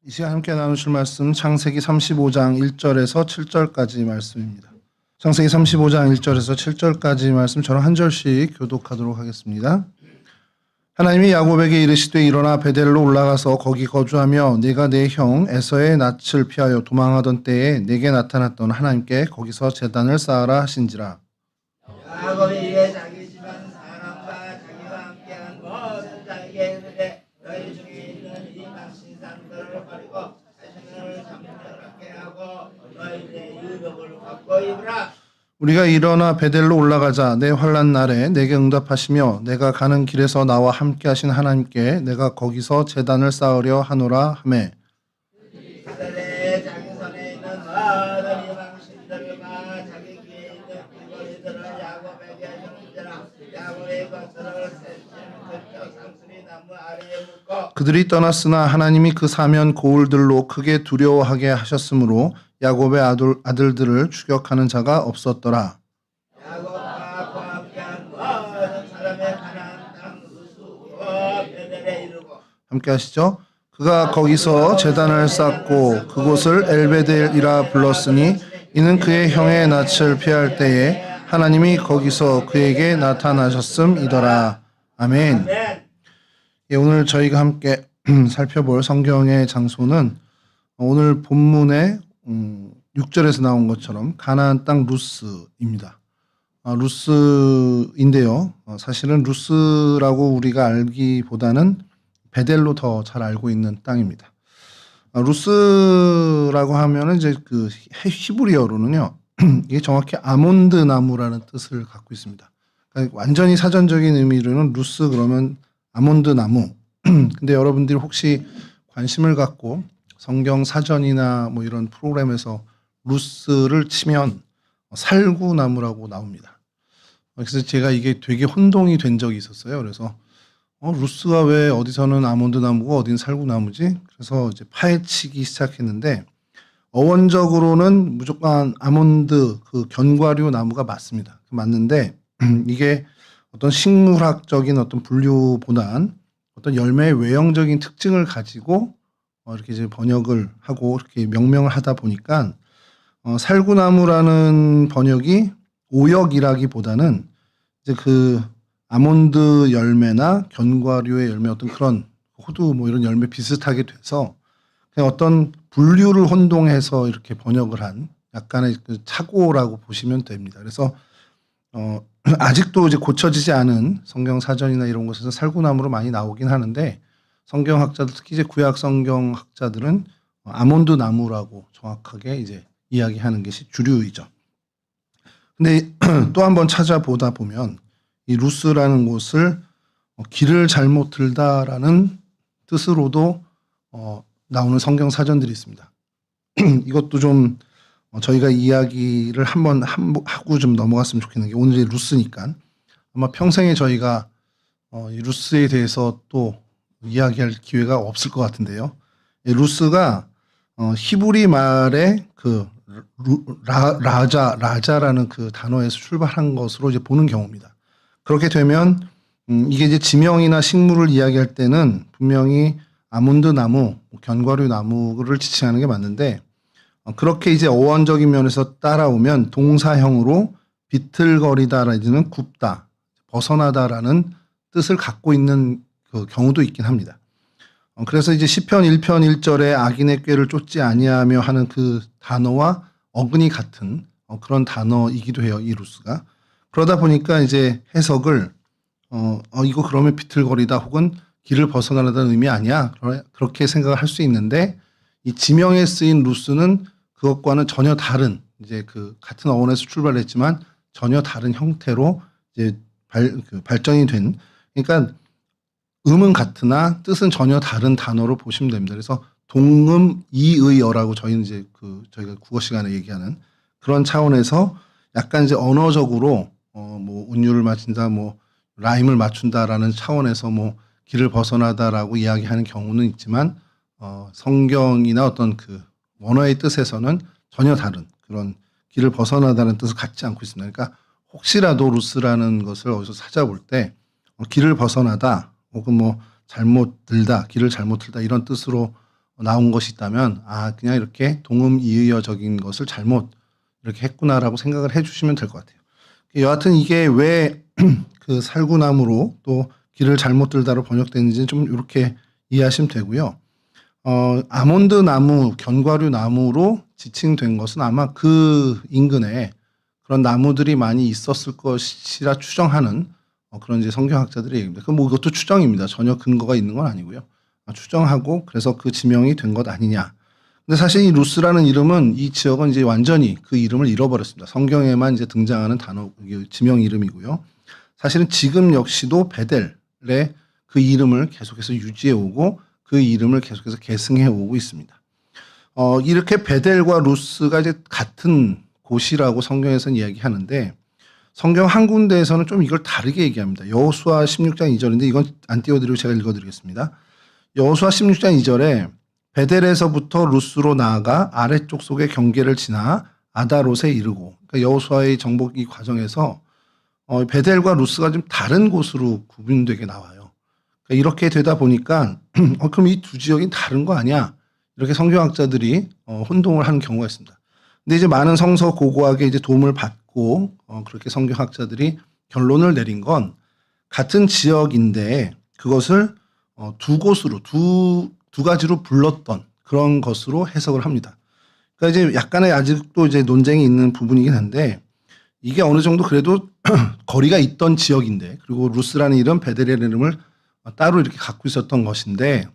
이 시간 함께 나누실 말씀 창세기 35장 1절에서 7절까지 말씀입니다. 창세기 35장 1절에서 7절까지 말씀 저랑 한 절씩 교독하도록 하겠습니다. 하나님이 야곱에게 이르시되 일어나 베델로 올라가서 거기 거주하며 내가 내 형 에서의 낯을 피하여 도망하던 때에 내게 나타났던 하나님께 거기서 제단을 쌓으라 하신지라. 야곱이 이에 자기 집안 사람과 자기와 함께한 모든 자에게 이르되 너희 중에 있는 이 막신상들을 버리고 자신을 정결하게 하고 너희의 유력을 갖고 입으라. 우리가 일어나 베델로 올라가자. 내 환난 날에 내게 응답하시며 내가 가는 길에서 나와 함께 하신 하나님께 내가 거기서 제단을 쌓으려 하노라 하매. 그들의 자기 손에 있는 모든 이 망신들과 자기 귀에 있는 귀걸이들을 야곱에게 주는지라. 야곱의 것들을 세신 그쪽 상수리 나무 아래에 묻고 그들이 떠났으나 하나님이 그 사면 고울들로 크게 두려워하게 하셨으므로 야곱의 아들들을 추격하는 자가 없었더라. 야곱과 그와 함께한 모든 사람의 가나안 땅 루스와 베델에 이르고 함께 하시죠. 그가 거기서 제단을 쌓고 그곳을 엘베델이라 불렀으니 이는 그의 형의 낯을 피할 때에 하나님이 거기서 그에게 나타나셨음이더라. 아멘. 아멘. 예, 오늘 저희가 함께 살펴볼 성경의 장소는 오늘 본문의 6절에서 나온 것처럼 가나안 땅 루스입니다. 루스인데요. 사실은 루스라고 우리가 알기보다는 베델로 더 잘 알고 있는 땅입니다. 루스라고 하면은 이제 그 히브리어로는요. 이게 정확히 아몬드 나무라는 뜻을 갖고 있습니다. 그러니까 완전히 사전적인 의미로는 루스 그러면 아몬드 나무. 근데 여러분들이 혹시 관심을 갖고 성경 사전이나 뭐 이런 프로그램에서 루스를 치면 살구나무라고 나옵니다. 그래서 제가 이게 되게 혼동이 된 적이 있었어요. 그래서 루스가 왜 어디서는 아몬드 나무고 어딘 살구나무지? 그래서 이제 파헤치기 시작했는데 어원적으로는 무조건 아몬드 그 견과류 나무가 맞습니다. 맞는데 이게 어떤 식물학적인 어떤 분류보단 어떤 열매의 외형적인 특징을 가지고 이렇게 이제 번역을 하고 이렇게 명명을 하다 보니까 살구나무라는 번역이 오역이라기보다는 이제 그 아몬드 열매나 견과류의 열매 어떤 그런 호두 뭐 이런 열매 비슷하게 돼서 그냥 어떤 분류를 혼동해서 이렇게 번역을 한 약간의 그 착오라고 보시면 됩니다. 그래서 아직도 이제 고쳐지지 않은 성경 사전이나 이런 곳에서 살구나무로 많이 나오긴 하는데 성경학자들 특히 이제 구약 성경학자들은 아몬드 나무라고 정확하게 이제 이야기하는 것이 주류이죠. 근데 또 한번 찾아보다 보면 이 루스라는 곳을 길을 잘못 들다라는 뜻으로도 나오는 성경 사전들이 있습니다. 이것도 좀 저희가 이야기를 한번 하고 좀 넘어갔으면 좋겠는 게 오늘이 루스니까 아마 평생에 저희가 이 루스에 대해서 또 이야기할 기회가 없을 것 같은데요. 이 루스가 히브리 말의 그 라자라는 그 단어에서 출발한 것으로 이제 보는 경우입니다. 그렇게 되면 이게 이제 지명이나 식물을 이야기할 때는 분명히 아몬드 나무, 견과류 나무를 지칭하는 게 맞는데 그렇게 이제 어원적인 면에서 따라오면 동사형으로 비틀거리다라는 굽다, 벗어나다라는 뜻을 갖고 있는 그 경우도 있긴 합니다. 그래서 이제 시편 1편 1절에 악인의 꾀를 쫓지 아니하며 하는 그 단어와 어근이 같은 그런 단어이기도 해요, 이 루스가. 그러다 보니까 이제 해석을 이거 그러면 비틀거리다 혹은 길을 벗어나다는 의미 아니야? 그렇게 생각을 할 수 있는데 이 지명에 쓰인 루스는 그것과는 전혀 다른 이제 그 같은 어원에서 출발했지만 전혀 다른 형태로 이제 발전이 된 그러니까 음은 같으나 뜻은 전혀 다른 단어로 보시면 됩니다. 그래서 동음 이의어라고 저희는 이제 저희가 국어 시간에 얘기하는 그런 차원에서 약간 이제 언어적으로 뭐 운율을 맞춘다, 뭐 라임을 맞춘다라는 차원에서 뭐 길을 벗어나다라고 이야기하는 경우는 있지만 성경이나 어떤 그 원어의 뜻에서는 전혀 다른 그런 길을 벗어나다는 뜻을 갖지 않고 있습니다. 그러니까 혹시라도 루스라는 것을 어디서 찾아볼 때 길을 벗어나다 혹은 뭐 잘못 들다, 길을 잘못 들다 이런 뜻으로 나온 것이 있다면 그냥 이렇게 동음이의어적인 것을 잘못 이렇게 했구나라고 생각을 해주시면 될 것 같아요. 여하튼 이게 왜 그 살구나무로 또 길을 잘못 들다로 번역되는지는 좀 이렇게 이해하시면 되고요. 아몬드 나무, 견과류 나무로 지칭된 것은 아마 그 인근에 그런 나무들이 많이 있었을 것이라 추정하는 그런 이제 성경학자들의 얘기입니다. 뭐 이것도 추정입니다. 전혀 근거가 있는 건 아니고요. 추정하고 그래서 그 지명이 된 것 아니냐. 근데 사실 이 루스라는 이름은 이 지역은 이제 완전히 그 이름을 잃어버렸습니다. 성경에만 이제 등장하는 단어, 지명 이름이고요. 사실은 지금 역시도 베델의 그 이름을 계속해서 유지해 오고 그 이름을 계속해서 계승해 오고 있습니다. 이렇게 베델과 루스가 이제 같은 곳이라고 성경에서는 이야기하는데 성경 한 군데에서는 좀 이걸 다르게 얘기합니다. 여호수아 16장 2절인데 이건 안 띄워드리고 제가 읽어드리겠습니다. 여호수아 16장 2절에 베델에서부터 루스로 나아가 아래쪽 속의 경계를 지나 아다롯에 이르고, 그러니까 여호수아의 정복이 과정에서 베델과 루스가 좀 다른 곳으로 구분되게 나와요. 그러니까 이렇게 되다 보니까 그럼 이 두 지역이 다른 거 아니야? 이렇게 성경학자들이 혼동을 하는 경우가 있습니다. 근데 이제 많은 성서 고고학에 이제 도움을 받고 그렇게 성경학자들이 결론을 내린 건 같은 지역인데 그것을 두 곳으로 두 가지로 불렀던 그런 것으로 해석을 합니다. 그러니까 이제 약간의 아직도 이제 논쟁이 있는 부분이긴 한데 이게 어느 정도 그래도 거리가 있던 지역인데 그리고 루스라는 이름, 베델이라는 이름을 따로 이렇게 갖고 있었던 것인데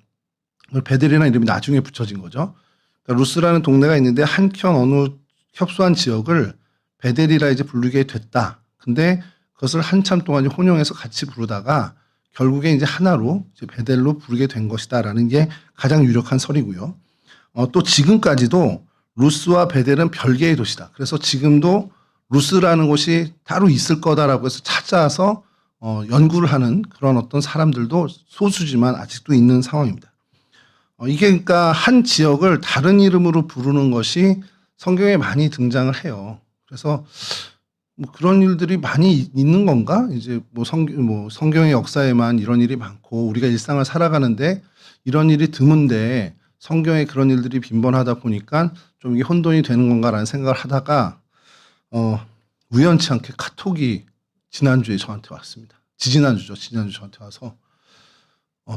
베델이라는 이름이 나중에 붙여진 거죠. 그러니까 루스라는 동네가 있는데 한켠 어느 협소한 지역을 베델이라 이제 부르게 됐다. 근데 그것을 한참 동안 혼용해서 같이 부르다가 결국에 이제 하나로 이제 베델로 부르게 된 것이다라는 게 가장 유력한 설이고요. 또 지금까지도 루스와 베델은 별개의 도시다. 그래서 지금도 루스라는 곳이 따로 있을 거다라고 해서 찾아서 연구를 하는 그런 어떤 사람들도 소수지만 아직도 있는 상황입니다. 이게 그러니까 한 지역을 다른 이름으로 부르는 것이 성경에 많이 등장을 해요. 그래서 뭐 그런 일들이 많이 있는 건가? 이제 뭐 성경의 역사에만 이런 일이 많고 우리가 일상을 살아가는데 이런 일이 드문데 성경에 그런 일들이 빈번하다 보니까 좀 이게 혼돈이 되는 건가라는 생각을 하다가 우연치 않게 카톡이 지난주에 저한테 왔습니다. 지난주 저한테 와서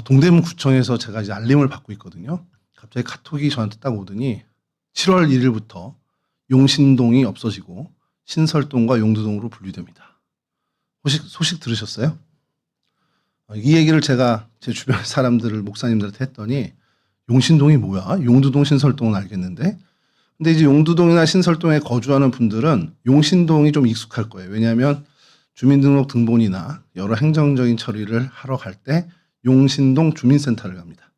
동대문 구청에서 제가 이제 알림을 받고 있거든요. 갑자기 카톡이 저한테 딱 오더니 7월 1일부터 용신동이 없어지고 신설동과 용두동으로 분리됩니다. 소식 들으셨어요? 이 얘기를 제가 제 주변 사람들을 목사님들한테 했더니 용신동이 뭐야? 용두동 신설동은 알겠는데 근데 이제 용두동이나 신설동에 거주하는 분들은 용신동이 좀 익숙할 거예요. 왜냐하면 주민등록 등본이나 여러 행정적인 처리를 하러 갈 때 용신동 주민센터를 갑니다.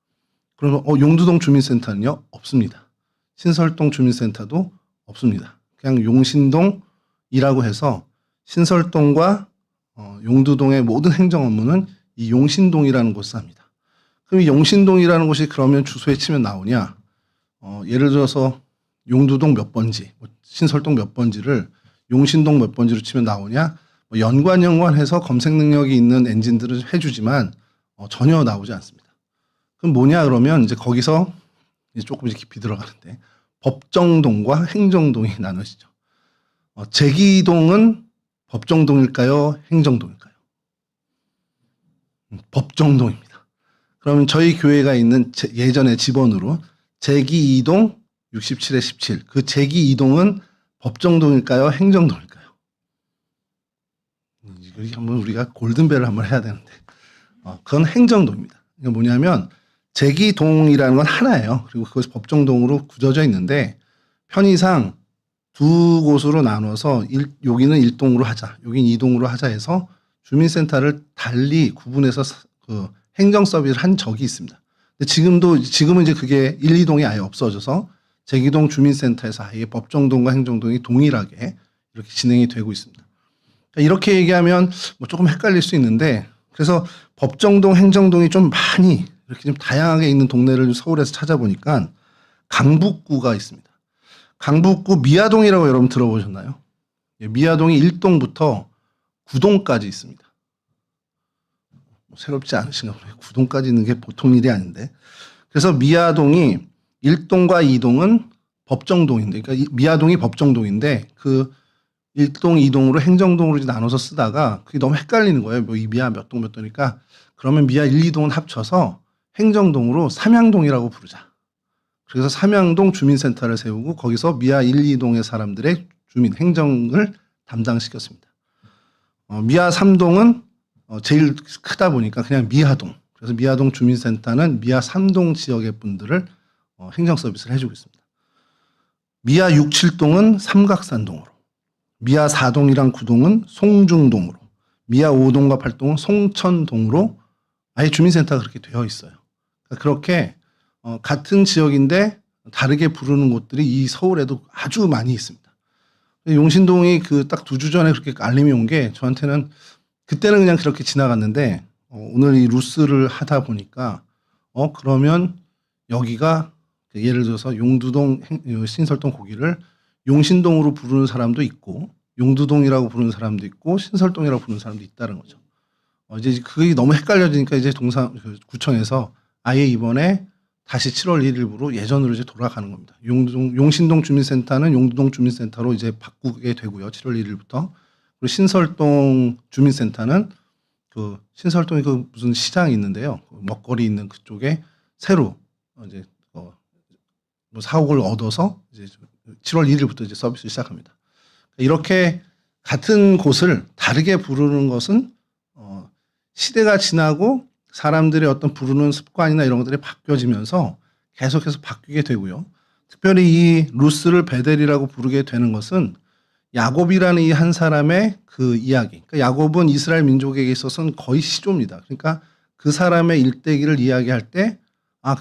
그러면 용두동 주민센터는요? 없습니다. 신설동 주민센터도 없습니다. 그냥 용신동이라고 해서 신설동과 용두동의 모든 행정 업무는 이 용신동이라는 곳에서 합니다. 그럼 이 용신동이라는 곳이 그러면 주소에 치면 나오냐? 예를 들어서 용두동 몇 번지, 신설동 몇 번지를 용신동 몇 번지로 치면 나오냐? 연관해서 검색 능력이 있는 엔진들은 해주지만 전혀 나오지 않습니다. 그럼 뭐냐 그러면 이제 거기서 이제 조금 이제 깊이 들어가는데 법정동과 행정동이 나눠지죠. 제기동은 법정동일까요? 행정동일까요? 법정동입니다. 그러면 저희 교회가 있는 예전의 집원으로 제기 2동 67에 17. 그 제기 2동은 법정동일까요? 행정동일까요? 여기 한번 우리가 골든벨을 한번 해야 되는데 그건 행정동입니다. 이게 뭐냐면 제기동이라는 건 하나예요. 그리고 그것이 법정동으로 굳어져 있는데 편의상 두 곳으로 나눠서 여기는 1동으로 하자, 여기는 2동으로 하자 해서 주민센터를 달리 구분해서 그 행정 서비스를 한 적이 있습니다. 근데 지금은 이제 그게 1, 2동이 아예 없어져서 제기동 주민센터에서 아예 법정동과 행정동이 동일하게 이렇게 진행이 되고 있습니다. 이렇게 얘기하면 뭐 조금 헷갈릴 수 있는데 그래서 법정동, 행정동이 좀 많이 이렇게 좀 다양하게 있는 동네를 서울에서 찾아보니까 강북구가 있습니다. 강북구 미아동이라고 여러분 들어보셨나요? 미아동이 1동부터 9동까지 있습니다. 새롭지 않으신가 보네요. 9동까지 있는 게 보통 일이 아닌데. 그래서 미아동이 1동과 2동은 법정동인데, 그러니까 미아동이 법정동인데 그 1동, 2동으로 행정동으로 이제 나눠서 쓰다가 그게 너무 헷갈리는 거예요. 뭐 이 미아 몇 동 몇 동이니까 그러면 미아 1, 2동은 합쳐서 행정동으로 삼양동이라고 부르자. 그래서 삼양동 주민센터를 세우고 거기서 미아 1, 2동의 사람들의 주민 행정을 담당시켰습니다. 미아 3동은 제일 크다 보니까 그냥 미아동. 그래서 미아동 주민센터는 미아 3동 지역의 분들을 행정 서비스를 해주고 있습니다. 미아 6, 7동은 삼각산동으로, 미아 4동이랑 9동은 송중동으로, 미아 5동과 8동은 송천동으로 아예 주민센터가 그렇게 되어 있어요. 그러니까 그렇게 같은 지역인데 다르게 부르는 곳들이 이 서울에도 아주 많이 있습니다. 용신동이 그 딱 2주 전에 그렇게 알림이 온 게 저한테는 그때는 그냥 그렇게 지나갔는데 오늘 이 루스를 하다 보니까 그러면 여기가 예를 들어서 용두동 신설동 고기를 용신동으로 부르는 사람도 있고 용두동이라고 부르는 사람도 있고 신설동이라고 부르는 사람도 있다는 거죠. 이제 그게 너무 헷갈려지니까 이제 구청에서 아예 이번에 다시 7월 1일부로 예전으로 이제 돌아가는 겁니다. 용신동 주민센터는 용두동 주민센터로 이제 바꾸게 되고요. 7월 1일부터. 그리고 신설동 주민센터는 그 신설동에 그 무슨 시장이 있는데요. 먹거리 있는 그쪽에 새로 이제 뭐 사옥을 얻어서 이제 7월 1일부터 이제 서비스 시작합니다. 이렇게 같은 곳을 다르게 부르는 것은 시대가 지나고 사람들의 어떤 부르는 습관이나 이런 것들이 바뀌어지면서 계속해서 바뀌게 되고요. 특별히 이 루스를 베델이라고 부르게 되는 것은 야곱이라는 이 한 사람의 그 이야기. 그러니까 야곱은 이스라엘 민족에게 있어서는 거의 시조입니다. 그러니까 그 사람의 일대기를 이야기할 때,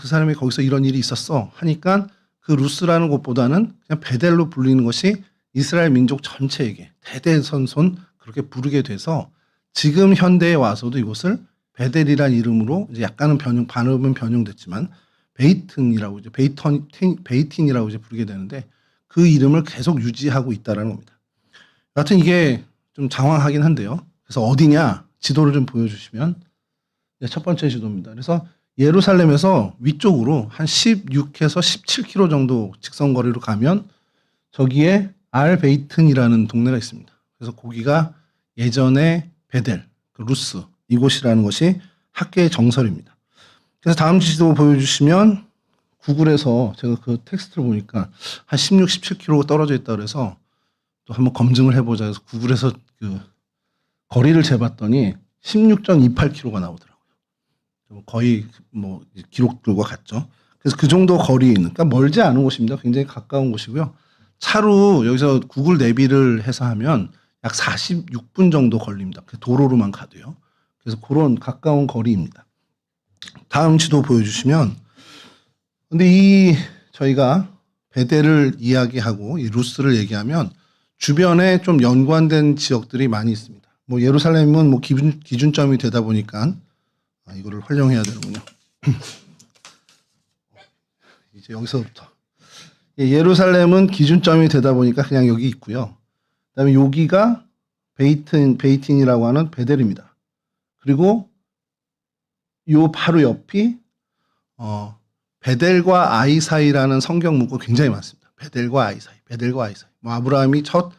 그 사람이 거기서 이런 일이 있었어 하니까 그 루스라는 곳보다는 그냥 베델로 불리는 것이 이스라엘 민족 전체에게 대대손손 그렇게 부르게 돼서 지금 현대에 와서도 이곳을 베델이라는 이름으로 이제 약간은 발음은 변형됐지만 베이튼이라고 이제 베이틴이라고 이제 부르게 되는데 그 이름을 계속 유지하고 있다라는 겁니다. 여하튼 이게 좀 장황하긴 한데요. 그래서 어디냐 지도를 좀 보여주시면 첫 번째 지도입니다. 그래서 예루살렘에서 위쪽으로 한 16에서 17km 정도 직선거리로 가면 저기에 알베이튼이라는 동네가 있습니다. 그래서 거기가 예전에 베델, 루스 이곳이라는 것이 학계의 정설입니다. 그래서 다음 지도 보여주시면 구글에서 제가 그 텍스트를 보니까 한 16, 17km 떨어져 있다 그래서 또 한번 검증을 해보자 해서 구글에서 그 거리를 재봤더니 16.28km가 나오더라고요. 거의 뭐 기록들과 같죠. 그래서 그 정도 거리에 있는, 그러니까 멀지 않은 곳입니다. 굉장히 가까운 곳이고요. 차로 여기서 구글 내비를 해서 하면 약 46분 정도 걸립니다. 도로로만 가도요. 그래서 그런 가까운 거리입니다. 다음 지도 보여주시면, 근데 저희가 베델을 이야기하고 이 루스를 얘기하면 주변에 좀 연관된 지역들이 많이 있습니다. 뭐 예루살렘은 뭐 기준점이 되다 보니까 이거를 활용해야 되는군요. 이제 여기서부터 예루살렘은 기준점이 되다 보니까 그냥 여기 있고요. 그다음에 여기가 베이틴이라고 하는 베델입니다. 그리고 요 바로 옆이 베델과 아이 사이라는 성경 문구가 굉장히 많습니다. 베델과 아이 사이, 베델과 아이 사이. 뭐 아브라함이 첫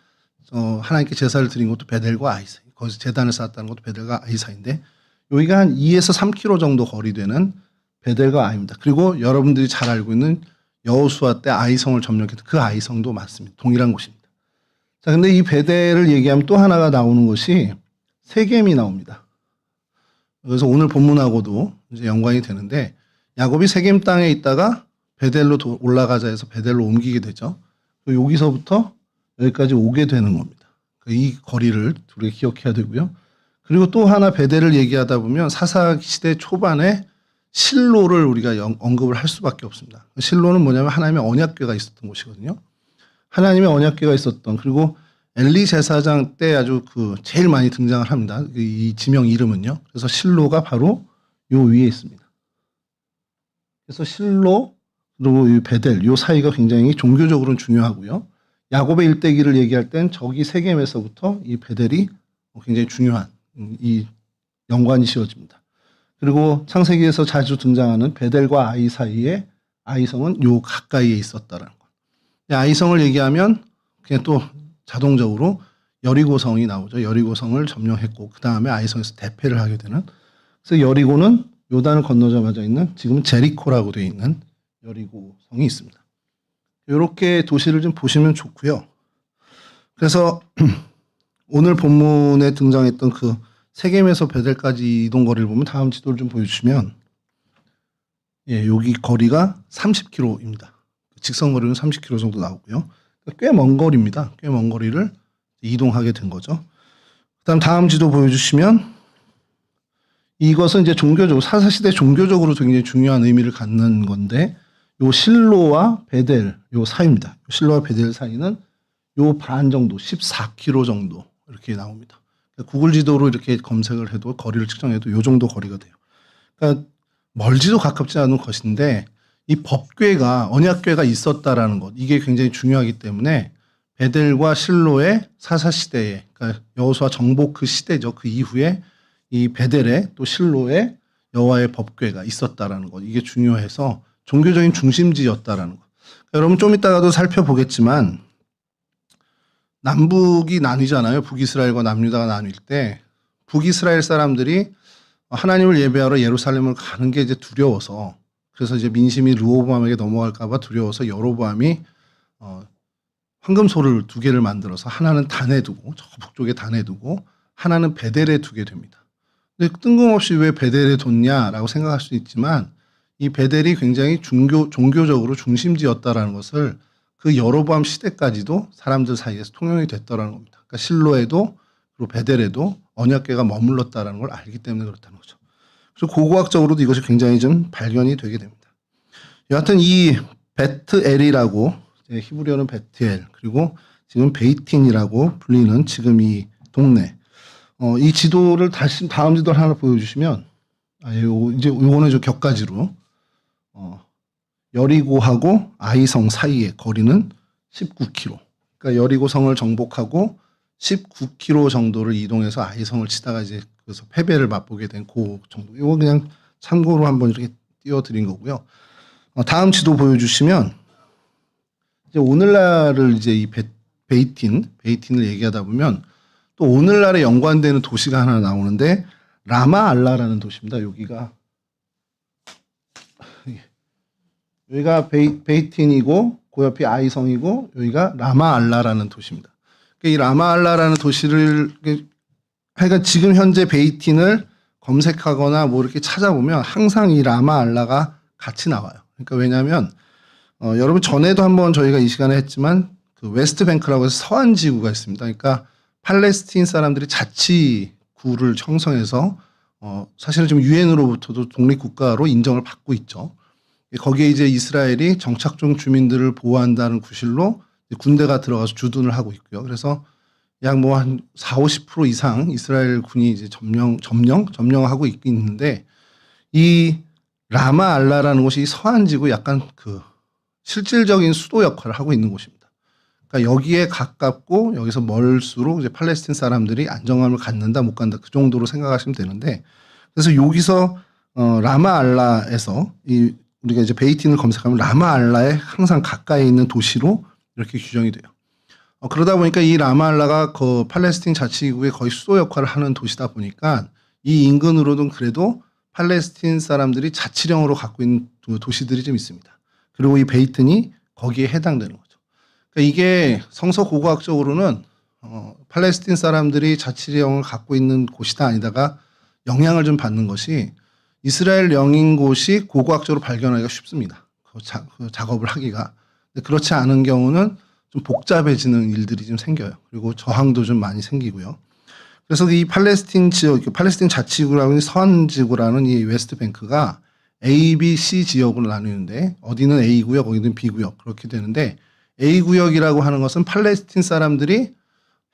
하나님께 제사를 드린 것도 베델과 아이 사이. 거기서 제단을 쌓았다는 것도 베델과 아이 사이인데 여기가 한 2에서 3km 정도 거리되는 베델과 아이입니다. 그리고 여러분들이 잘 알고 있는 여호수아 때 아이성을 점령했던 그 아이성도 맞습니다. 동일한 곳입니다. 자, 근데 이 베델을 얘기하면 또 하나가 나오는 것이 세겜이 나옵니다. 그래서 오늘 본문하고도 이제 연관이 되는데 야곱이 세겜 땅에 있다가 베델로 올라가자 해서 베델로 옮기게 되죠. 여기서부터 여기까지 오게 되는 겁니다. 이 거리를 우리가 기억해야 되고요. 그리고 또 하나 베델을 얘기하다 보면 사사시대 초반에 실로를 우리가 언급을 할 수밖에 없습니다. 실로는 뭐냐면 하나님의 언약궤가 있었던 곳이거든요. 하나님의 언약궤가 있었던, 그리고 엘리 제사장 때 아주 제일 많이 등장을 합니다. 이 지명 이름은요. 그래서 실로가 바로 요 위에 있습니다. 그래서 실로 그리고 이 베델 요 사이가 굉장히 종교적으로는 중요하고요. 야곱의 일대기를 얘기할 땐 저기 세겜에서부터 이 베델이 굉장히 중요한 이 연관이 씌워집니다. 그리고 창세기에서 자주 등장하는 베델과 아이 사이에 아이성은 요 가까이에 있었다라는 거. 아이성을 얘기하면 그냥 또 자동적으로 여리고성이 나오죠. 여리고성을 점령했고 그 다음에 아이성에서 대패를 하게 되는. 그래서 여리고는 요단을 건너자마자 있는 지금은 제리코라고 되어 있는 여리고성이 있습니다. 이렇게 도시를 좀 보시면 좋고요. 그래서 오늘 본문에 등장했던 그 세겜에서 베델까지 이동 거리를 보면 다음 지도를 좀 보여주시면 예, 여기 거리가 30km입니다. 직선 거리는 30km 정도 나오고요. 꽤 먼 거리입니다. 꽤 먼 거리를 이동하게 된 거죠. 그다음 다음 지도 보여주시면 이것은 이제 종교적으로 사사시대 종교적으로 굉장히 중요한 의미를 갖는 건데 요 실로와 베델 요 사이입니다. 실로와 베델 사이는 요 반 정도 14km 정도 이렇게 나옵니다. 구글 지도로 이렇게 검색을 해도 거리를 측정해도 요 정도 거리가 돼요. 그러니까 멀지도 가깝지 않은 것인데 이 법궤가 언약궤가 있었다라는 것 이게 굉장히 중요하기 때문에 베델과 실로의 사사시대에 그러니까 여호수아 정복 그 시대죠. 그 이후에 이 베델에 또 실로에 여호와의 법궤가 있었다라는 것 이게 중요해서 종교적인 중심지였다라는 것. 그러니까 여러분 좀 이따가도 살펴보겠지만 남북이 나뉘잖아요. 북이스라엘과 남유다가 나뉠 때 북이스라엘 사람들이 하나님을 예배하러 예루살렘을 가는 게 이제 두려워서 그래서 이제 민심이 르호보암에게 넘어갈까봐 두려워서 여로보암이 황금소를 두 개를 만들어서 하나는 단에 두고 저 북쪽에 단에 두고 하나는 베델에 두게 됩니다. 근데 뜬금없이 왜 베델에 뒀냐라고 생각할 수 있지만 이 베델이 굉장히 종교적으로 중심지였다라는 것을 그 여로보암 시대까지도 사람들 사이에서 통용이 됐다라는 겁니다. 그러니까 실로에도 그리고 베델에도 언약궤가 머물렀다라는 걸 알기 때문에 그렇다는 거죠. 그래서 고고학적으로도 이것이 굉장히 좀 발견이 되게 됩니다. 여하튼 이 베트엘이라고 히브리어는 베트엘 그리고 지금 베이틴이라고 불리는 지금 이 동네 이 지도를 다시 다음 지도를 하나 보여주시면 이제 요거는 좀 격가지로 여리고하고 아이성 사이의 거리는 19km. 그러니까 여리고성을 정복하고 19km 정도를 이동해서 아이성을 치다가 이제 그래서 패배를 맛보게 된 그 정도. 이거 그냥 참고로 한번 이렇게 띄워드린 거고요. 다음 지도 보여주시면 이제 오늘날을 이제 이 베이틴을 얘기하다 보면 또 오늘날에 연관되는 도시가 하나 나오는데 라마 알라라는 도시입니다. 여기가 베이틴이고 그 옆이 아이성이고 여기가 라마 알라라는 도시입니다. 이 라마 알라라는 도시를 하여간 지금 현재 베이틴을 검색하거나 뭐 이렇게 찾아보면 항상 이 라마 알라가 같이 나와요. 그러니까 왜냐하면 여러분 전에도 한번 저희가 이 시간에 했지만 그 웨스트뱅크라고 해서 서안 지구가 있습니다. 그러니까 팔레스틴 사람들이 자치구를 형성해서 사실은 지금 유엔으로부터도 독립국가로 인정을 받고 있죠. 거기에 이제 이스라엘이 정착종 주민들을 보호한다는 구실로 군대가 들어가서 주둔을 하고 있고요. 그래서 약 뭐 한 40~50% 이상 이스라엘 군이 이제 점령하고 있는데 이 라마 알라라는 곳이 서안 지구 약간 그 실질적인 수도 역할을 하고 있는 곳입니다. 그러니까 여기에 가깝고 여기서 멀수록 이제 팔레스틴 사람들이 안정감을 갖는다 못 간다 그 정도로 생각하시면 되는데 그래서 여기서 라마 알라에서 우리가 이제 베이틴을 검색하면 라마 알라에 항상 가까이 있는 도시로 이렇게 규정이 돼요. 그러다 보니까 이 라마 알라가 그 팔레스틴 자치구의 거의 수도 역할을 하는 도시다 보니까 이 인근으로는 그래도 팔레스틴 사람들이 자치령으로 갖고 있는 도시들이 좀 있습니다. 그리고 이 베이튼이 거기에 해당되는 거죠. 그러니까 이게 성서 고고학적으로는 팔레스틴 사람들이 자치령을 갖고 있는 곳이다 아니다가 영향을 좀 받는 것이 이스라엘 영인 곳이 고고학적으로 발견하기가 쉽습니다. 그 작업을 하기가. 근데 그렇지 않은 경우는 좀 복잡해지는 일들이 좀 생겨요. 그리고 저항도 좀 많이 생기고요. 그래서 이 팔레스틴 지역, 팔레스틴 자치구라고 하는 서안 지구라는 이 웨스트뱅크가 A, B, C 지역으로 나뉘는데 어디는 A 구역, 어디는 B 구역 그렇게 되는데 A 구역이라고 하는 것은 팔레스틴 사람들이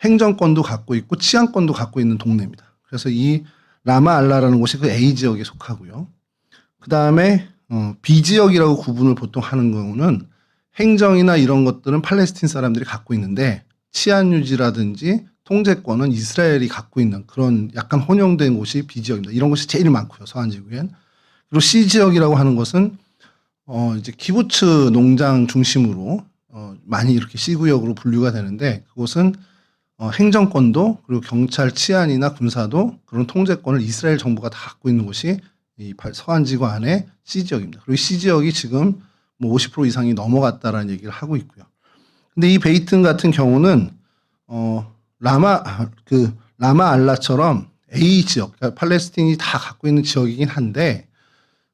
행정권도 갖고 있고 치안권도 갖고 있는 동네입니다. 그래서 이 라마 알라라는 곳이 그 A 지역에 속하고요. 그 다음에 B 지역이라고 구분을 보통 하는 경우는 행정이나 이런 것들은 팔레스틴 사람들이 갖고 있는데 치안 유지라든지 통제권은 이스라엘이 갖고 있는 그런 약간 혼용된 곳이 B 지역입니다. 이런 곳이 제일 많고요. 서안 지구엔. 그리고 C 지역이라고 하는 것은 이제 키부츠 농장 중심으로 많이 이렇게 C구역으로 분류가 되는데 그곳은 행정권도 그리고 경찰 치안이나 군사도 그런 통제권을 이스라엘 정부가 다 갖고 있는 곳이 이 서한 지구 안에 C지역입니다. 그리고 C지역이 지금 뭐 50% 이상이 넘어갔다라는 얘기를 하고 있고요. 근데 이 베이튼 같은 경우는 라마 알라처럼 A 지역, 그러니까 팔레스틴이 다 갖고 있는 지역이긴 한데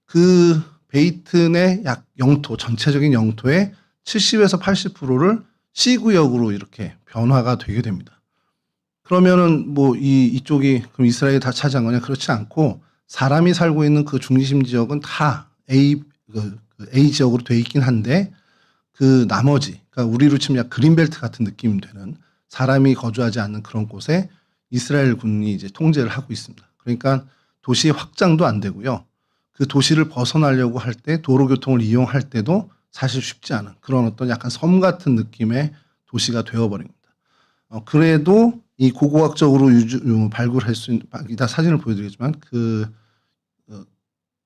그 베이튼의 약 영토, 전체적인 영토의 70에서 80%를 C 구역으로 이렇게 변화가 되게 됩니다. 그러면은 뭐 이쪽이 그럼 이스라엘이 다 차지한 거냐? 그렇지 않고 사람이 살고 있는 그 중심 지역은 다 A 지역으로 돼 있긴 한데 그 나머지, 그러니까 우리로 치면 약 그린벨트 같은 느낌이 되는 사람이 거주하지 않는 그런 곳에 이스라엘 군이 이제 통제를 하고 있습니다. 그러니까 도시 확장도 안 되고요. 그 도시를 벗어나려고 할 때 도로교통을 이용할 때도 사실 쉽지 않은 그런 어떤 약간 섬 같은 느낌의 도시가 되어버립니다. 그래도 이 고고학적으로 발굴할 수 있는, 이따 사진을 보여드리겠지만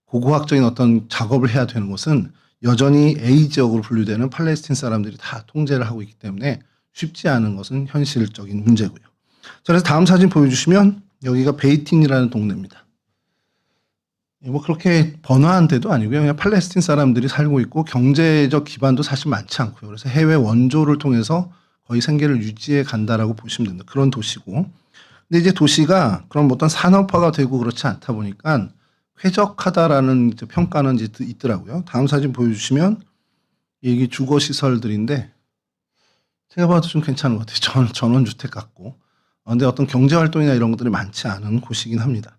고고학적인 어떤 작업을 해야 되는 곳은 여전히 A 지역으로 분류되는 팔레스틴 사람들이 다 통제를 하고 있기 때문에 쉽지 않은 것은 현실적인 문제고요. 그래서 다음 사진 보여주시면 여기가 베이틴이라는 동네입니다. 뭐 그렇게 번화한 데도 아니고요. 그냥 팔레스틴 사람들이 살고 있고 경제적 기반도 사실 많지 않고요. 그래서 해외 원조를 통해서 거의 생계를 유지해 간다라고 보시면 됩니다. 그런 도시고. 근데 이제 도시가 그런 어떤 산업화가 되고 그렇지 않다 보니까 쾌적하다라는 이제 평가는 이제 있더라고요. 다음 사진 보여주시면 이게 주거 시설들인데 제가 봐도 좀 괜찮은 것 같아요. 전원주택 같고. 근데 어떤 경제 활동이나 이런 것들이 많지 않은 곳이긴 합니다.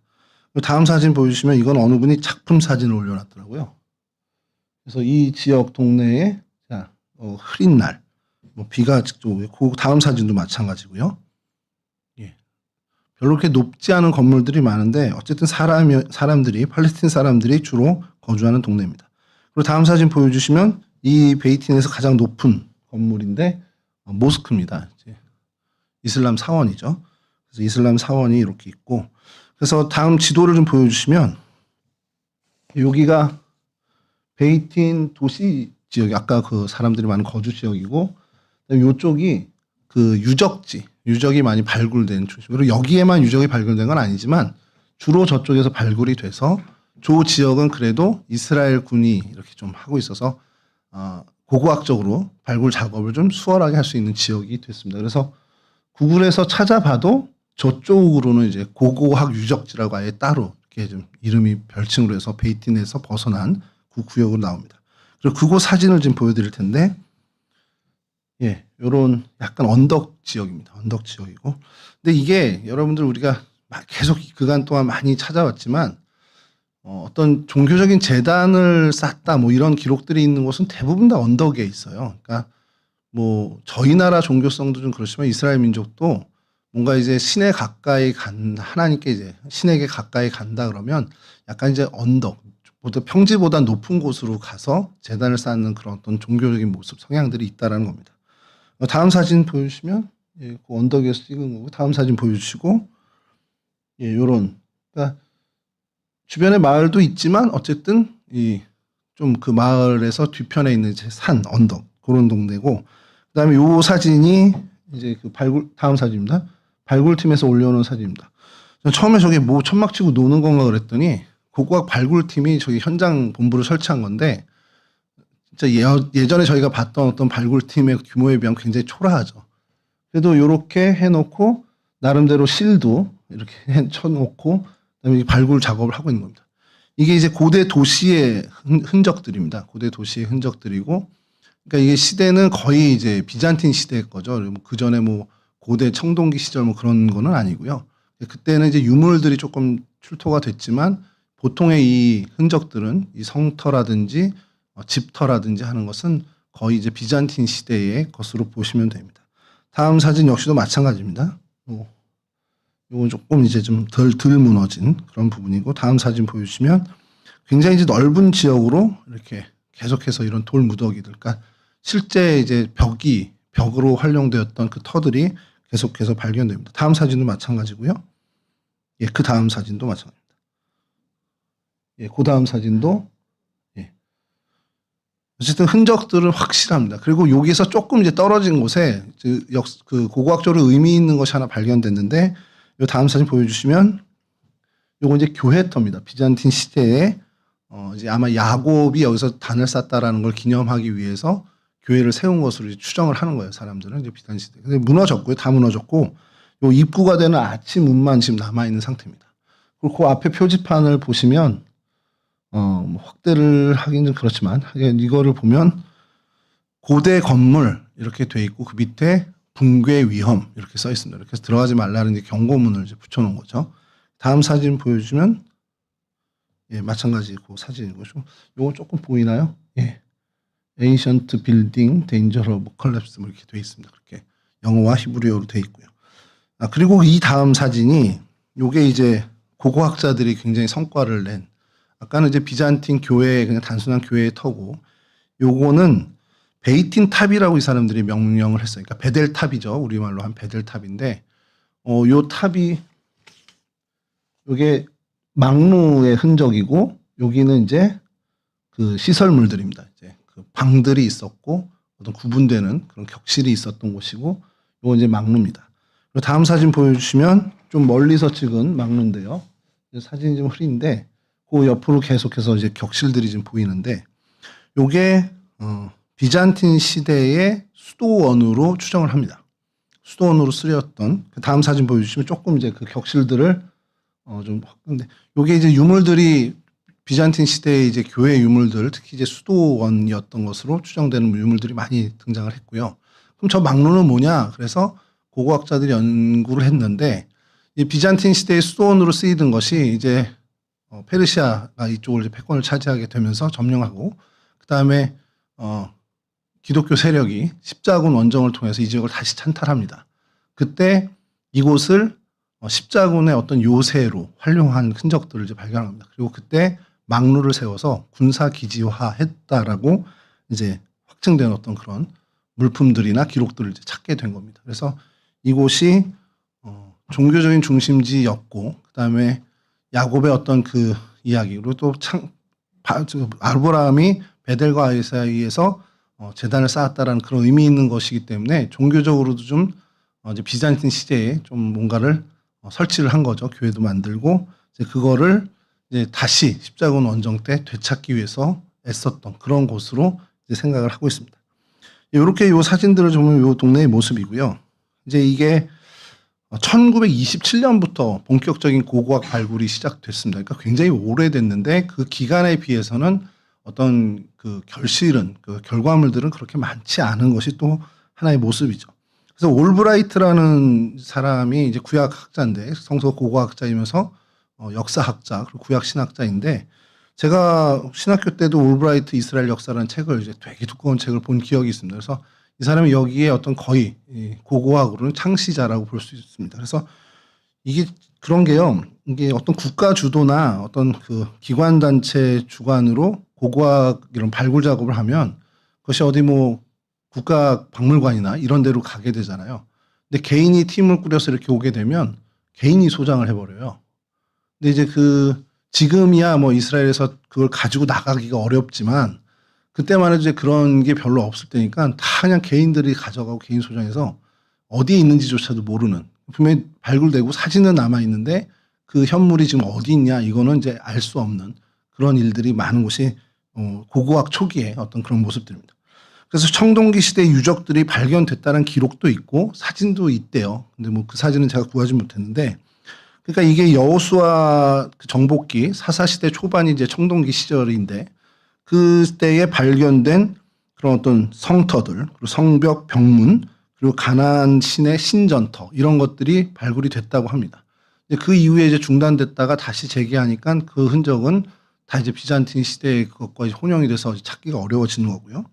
다음 사진 보여주시면 이건 어느 분이 작품 사진을 올려놨더라고요. 그래서 이 지역 동네에 흐린 날, 뭐 비가 직접 오고, 그 다음 사진도 마찬가지고요. 예. 별로 그렇게 높지 않은 건물들이 많은데 어쨌든 사람들이 팔레스틴 사람들이 주로 거주하는 동네입니다. 그리고 다음 사진 보여주시면 이 베이틴에서 가장 높은 건물인데 모스크입니다. 이제 이슬람 사원이죠. 그래서 이슬람 사원이 이렇게 있고, 그래서 다음 지도를 좀 보여주시면 여기가 베이틴 도시 지역이 아까 그 사람들이 많은 거주 지역이고, 이쪽이 그 유적이 많이 발굴된 중심. 그리고 여기에만 유적이 발굴된 건 아니지만 주로 저쪽에서 발굴이 돼서 저 지역은 그래도 이스라엘 군이 이렇게 좀 하고 있어서 고고학적으로 발굴 작업을 좀 수월하게 할 수 있는 지역이 됐습니다. 그래서 구글에서 찾아봐도 저쪽으로는 이제 고고학 유적지라고 아예 따로 이렇게 좀 이름이 별칭으로 해서 베이틴에서 벗어난 그 구역으로 나옵니다. 그리고 그곳 사진을 지금 보여드릴 텐데, 예, 요런 약간 언덕 지역입니다. 언덕 지역이고. 근데 이게 여러분들 우리가 계속 그간 동안 많이 찾아왔지만, 어떤 종교적인 재단을 쌓다 뭐 이런 기록들이 있는 곳은 대부분 다 언덕에 있어요. 그러니까 뭐 저희 나라 종교성도 좀 그렇지만 이스라엘 민족도 뭔가 이제 신에 가까이 하나님께 이제 신에게 가까이 간다 그러면 약간 이제 언덕, 보다 평지보다 높은 곳으로 가서 재단을 쌓는 그런 어떤 종교적인 모습, 성향들이 있다라는 겁니다. 다음 사진 보여주시면 예, 그 언덕에서 찍은 거고, 다음 사진 보여주시고, 예, 요런, 그러니까 주변에 마을도 있지만 어쨌든 좀 그 마을에서 뒤편에 있는 이제 산, 언덕 그런 동네고, 그다음에 요 사진이 이제 그 다음 사진입니다. 발굴팀에서 올려놓은 사진입니다. 처음에 저게 뭐 천막 치고 노는 건가 그랬더니 고고학 발굴팀이 저기 현장 본부를 설치한 건데, 진짜 예전에 저희가 봤던 어떤 발굴팀의 규모에 비하면 굉장히 초라하죠. 그래도 이렇게 해놓고 나름대로 실도 이렇게 쳐놓고 그다음에 발굴 작업을 하고 있는 겁니다. 이게 이제 고대 도시의 흔적들입니다. 고대 도시의 흔적들이고, 그러니까 이게 시대는 거의 이제 비잔틴 시대의 거죠. 그 전에 뭐 고대 청동기 시절 뭐 그런 거는 아니고요. 그때는 이제 유물들이 조금 출토가 됐지만 보통의 이 흔적들은 이 성터라든지 집터라든지 하는 것은 거의 이제 비잔틴 시대의 것으로 보시면 됩니다. 다음 사진 역시도 마찬가지입니다. 이건 조금 이제 좀 덜 무너진 그런 부분이고, 다음 사진 보여주시면 굉장히 이제 넓은 지역으로 이렇게 계속해서 이런 돌 무더기들, 그러니까 실제 이제 벽으로 활용되었던 그 터들이 계속해서 발견됩니다. 다음 사진도 마찬가지고요. 예, 그 다음 사진도 마찬가지입니다. 예, 그 다음 사진도 예. 어쨌든 흔적들은 확실합니다. 그리고 여기서 조금 이제 떨어진 곳에 그 고고학적으로 의미 있는 것이 하나 발견됐는데, 이 다음 사진 보여주시면 요거 이제 교회터입니다. 비잔틴 시대에 이제 아마 야곱이 여기서 단을 쌓았다라는 걸 기념하기 위해서 교회를 세운 것으로 이제 추정을 하는 거예요. 사람들은 이제 비잔틴 시대. 근데 무너졌고요. 다 무너졌고 요 입구가 되는 아치 문만 지금 남아 있는 상태입니다. 그리고 그 앞에 표지판을 보시면 뭐 확대를 하긴 좀 그렇지만 이거를 보면 고대 건물 이렇게 돼 있고 그 밑에 붕괴 위험 이렇게 써 있습니다. 이렇게 해서 들어가지 말라는 이제 경고문을 이제 붙여놓은 거죠. 다음 사진 보여주면 예, 마찬가지 그 사진이고 요거 조금 보이나요? 예. Ancient Building Danger of Collapse 뭐 이렇게 돼 있습니다. 그렇게 영어와 히브리어로 돼 있고요. 그리고 이 다음 사진이 요게 이제 고고학자들이 굉장히 성과를 낸 아까는 이제 비잔틴 교회 그냥 단순한 교회의 터고 요거는 베이틴 탑이라고 이 사람들이 명명을 했어요. 그러니까 베델 탑이죠. 우리말로 한 베델 탑인데 요 탑이 요게 망루의 흔적이고 여기는 이제 그 시설물들입니다. 이제 그 방들이 있었고 어떤 구분되는 그런 격실이 있었던 곳이고 요거 이제 망루입니다. 그리고 다음 사진 보여주시면 좀 멀리서 찍은 망루인데요. 사진이 좀 흐린데 그 옆으로 계속해서 이제 격실들이 지금 보이는데 요게 비잔틴 시대의 수도원으로 추정을 합니다. 수도원으로 쓰였던 다음 사진 보여주시면 조금 이제 그 격실들을 좀 근데 요게 이제 유물들이 비잔틴 시대의 이제 교회 유물들 특히 이제 수도원이었던 것으로 추정되는 유물들이 많이 등장을 했고요. 그럼 저 망루는 뭐냐? 그래서 고고학자들이 연구를 했는데 이 비잔틴 시대의 수도원으로 쓰이던 것이 이제 페르시아가 이쪽을 이제 패권을 차지하게 되면서 점령하고 그 다음에 기독교 세력이 십자군 원정을 통해서 이 지역을 다시 찬탈합니다. 그때 이곳을 십자군의 어떤 요새로 활용한 흔적들을 이제 발견합니다. 그리고 그때 망루를 세워서 군사 기지화했다라고 이제 확증된 어떤 그런 물품들이나 기록들을 이제 찾게 된 겁니다. 그래서 이곳이 종교적인 중심지였고 그다음에 야곱의 어떤 그 이야기 그리고 또 아브라함이 베델과 아이 사이에서 제단을 쌓았다라는 그런 의미 있는 것이기 때문에 종교적으로도 좀 이제 비잔틴 시대에 좀 뭔가를 설치를 한 거죠. 교회도 만들고 이제 그거를 이제 다시 십자군 원정 때 되찾기 위해서 애썼던 그런 곳으로 이제 생각을 하고 있습니다. 이렇게 요 사진들을 보면 요 동네의 모습이고요. 이제 이게 1927년부터 본격적인 고고학 발굴이 시작됐습니다. 그러니까 굉장히 오래됐는데 그 기간에 비해서는 어떤 그 결실은 그 결과물들은 그렇게 많지 않은 것이 또 하나의 모습이죠. 그래서 올브라이트라는 사람이 이제 구약학자인데 성서 고고학자이면서 역사학자 그리고 구약 신학자인데 제가 신학교 때도 올브라이트 이스라엘 역사라는 책을 이제 되게 두꺼운 책을 본 기억이 있습니다. 그래서 이 사람이 여기에 어떤 거의 고고학으로는 창시자라고 볼 수 있습니다. 그래서 이게 그런 게요. 이게 어떤 국가 주도나 어떤 그 기관 단체 주관으로 고고학 이런 발굴 작업을 하면 그것이 어디 뭐 국가 박물관이나 이런 데로 가게 되잖아요. 근데 개인이 팀을 꾸려서 이렇게 오게 되면 개인이 소장을 해버려요. 근데 이제 그 지금이야 뭐 이스라엘에서 그걸 가지고 나가기가 어렵지만 그때만 해도 이제 그런 게 별로 없을 때니까 다 그냥 개인들이 가져가고 개인 소장해서 어디에 있는지조차도 모르는 분명히 발굴되고 사진은 남아 있는데 그 현물이 지금 어디 있냐 이거는 이제 알 수 없는 그런 일들이 많은 곳이 고고학 초기에 어떤 그런 모습들입니다. 그래서 청동기 시대 유적들이 발견됐다는 기록도 있고 사진도 있대요. 근데 뭐 그 사진은 제가 구하지 못했는데 그러니까 이게 여호수아 정복기 사사시대 초반이 이제 청동기 시절인데 그때에 발견된 그런 어떤 성터들 그리고 성벽 병문 그리고 가나안 신의 신전터 이런 것들이 발굴이 됐다고 합니다. 그 이후에 이제 중단됐다가 다시 재개하니까 그 흔적은 다 이제 비잔틴 시대의 그것과 혼용이 돼서 찾기가 어려워지는 거고요.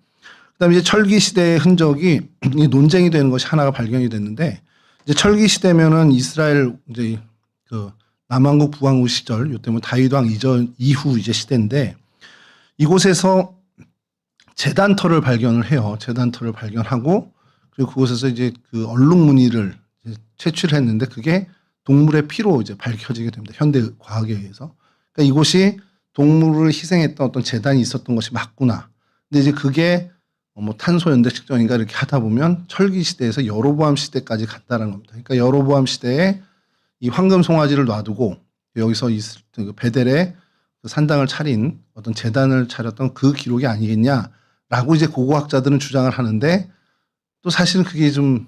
그다음에 이제 철기 시대의 흔적이 논쟁이 되는 것이 하나가 발견이 됐는데 이제 철기 시대면은 이스라엘 이제 그 남왕국 부왕후 시절 요때 뭐 다윗 왕 이후 이제 시대인데 이곳에서 제단터를 발견을 해요. 제단터를 발견하고 그리고 그곳에서 이제 그 얼룩무늬를 채취를 했는데 그게 동물의 피로 이제 밝혀지게 됩니다. 현대 과학에 의해서. 그러니까 이곳이 동물을 희생했던 어떤 제단이 있었던 것이 맞구나. 근데 근데 이제 그게 뭐 탄소 연대 측정인가 이렇게 하다 보면 철기 시대에서 여로보암 시대까지 간다는 겁니다. 그러니까 여로보암 시대에 이 황금 송아지를 놔두고 여기서 그 베델에 그 산당을 차린 어떤 제단을 차렸던 그 기록이 아니겠냐라고 이제 고고학자들은 주장을 하는데 또 사실은 그게 좀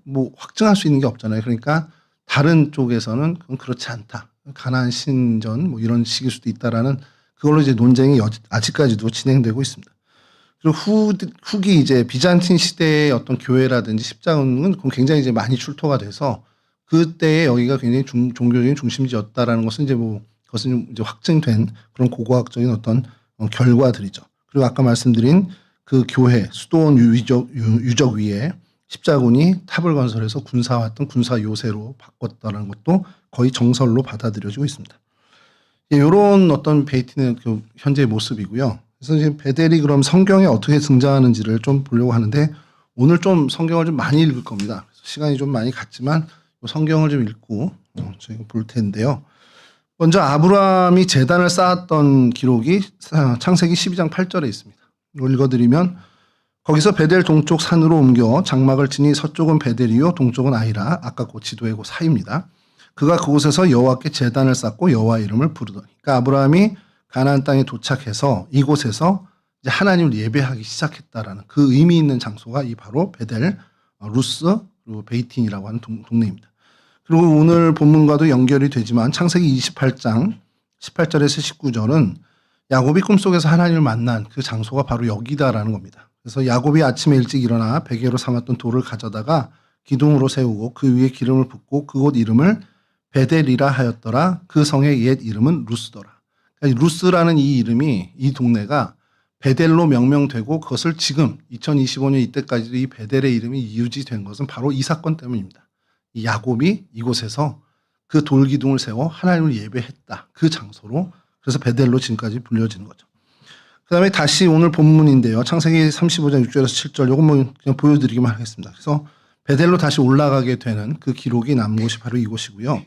뭐 확증할 수 있는 게 없잖아요. 그러니까 다른 쪽에서는 그건 그렇지 않다. 가나안 신전 뭐 이런 식일 수도 있다라는 그걸로 이제 논쟁이 아직까지도 진행되고 있습니다. 그리고 후기 이제 비잔틴 시대의 어떤 교회라든지 십자군은 그건 굉장히 이제 많이 출토가 돼서 그때에 여기가 굉장히 종교적인 중심지였다라는 것은 이제 뭐 그것은 좀 이제 확증된 그런 고고학적인 어떤 결과들이죠. 그리고 아까 말씀드린 그 교회 수도원 유적 위에 십자군이 탑을 건설해서 군사왔던 군사 요새로 바꿨다는 것도 거의 정설로 받아들여지고 있습니다. 이런 어떤 베이틴의 그 현재의 모습이고요. 그래서 이제 베델이 그럼 성경에 어떻게 등장하는지를 좀 보려고 하는데 오늘 좀 성경을 좀 많이 읽을 겁니다. 시간이 좀 많이 갔지만 성경을 좀 읽고 저희가 볼 텐데요. 먼저 아브라함이 제단을 쌓았던 기록이 창세기 12장 8절에 있습니다. 이걸 읽어드리면 거기서 베델 동쪽 산으로 옮겨 장막을 치니 서쪽은 베델이요 동쪽은 아이라 아까 그 지도의 그 사이입니다. 그가 그곳에서 여호와께 제단을 쌓고 여호와 이름을 부르더니 그러니까 아브라함이 가나안 땅에 도착해서 이곳에서 이제 하나님을 예배하기 시작했다라는 그 의미 있는 장소가 이 바로 베델, 루스 그리고 베이틴이라고 하는 동네입니다. 그리고 오늘 본문과도 연결이 되지만 창세기 28장 18절에서 19절은 야곱이 꿈속에서 하나님을 만난 그 장소가 바로 여기다라는 겁니다. 그래서 야곱이 아침에 일찍 일어나 베개로 삼았던 돌을 가져다가 기둥으로 세우고 그 위에 기름을 붓고 그곳 이름을 베델이라 하였더라. 그 성의 옛 이름은 루스더라. 그러니까 루스라는 이 이름이 이 동네가 베델로 명명되고 그것을 지금 2025년 이때까지도 이 베델의 이름이 유지된 것은 바로 이 사건 때문입니다. 이 야곱이 이곳에서 그 돌기둥을 세워 하나님을 예배했다. 그 장소로 그래서 베델로 지금까지 불려지는 거죠. 그 다음에 다시 오늘 본문인데요. 창세기 35장 6절에서 7절 요건 뭐 그냥 보여드리기만 하겠습니다. 그래서 베델로 다시 올라가게 되는 그 기록이 남은 곳이 바로 이곳이고요.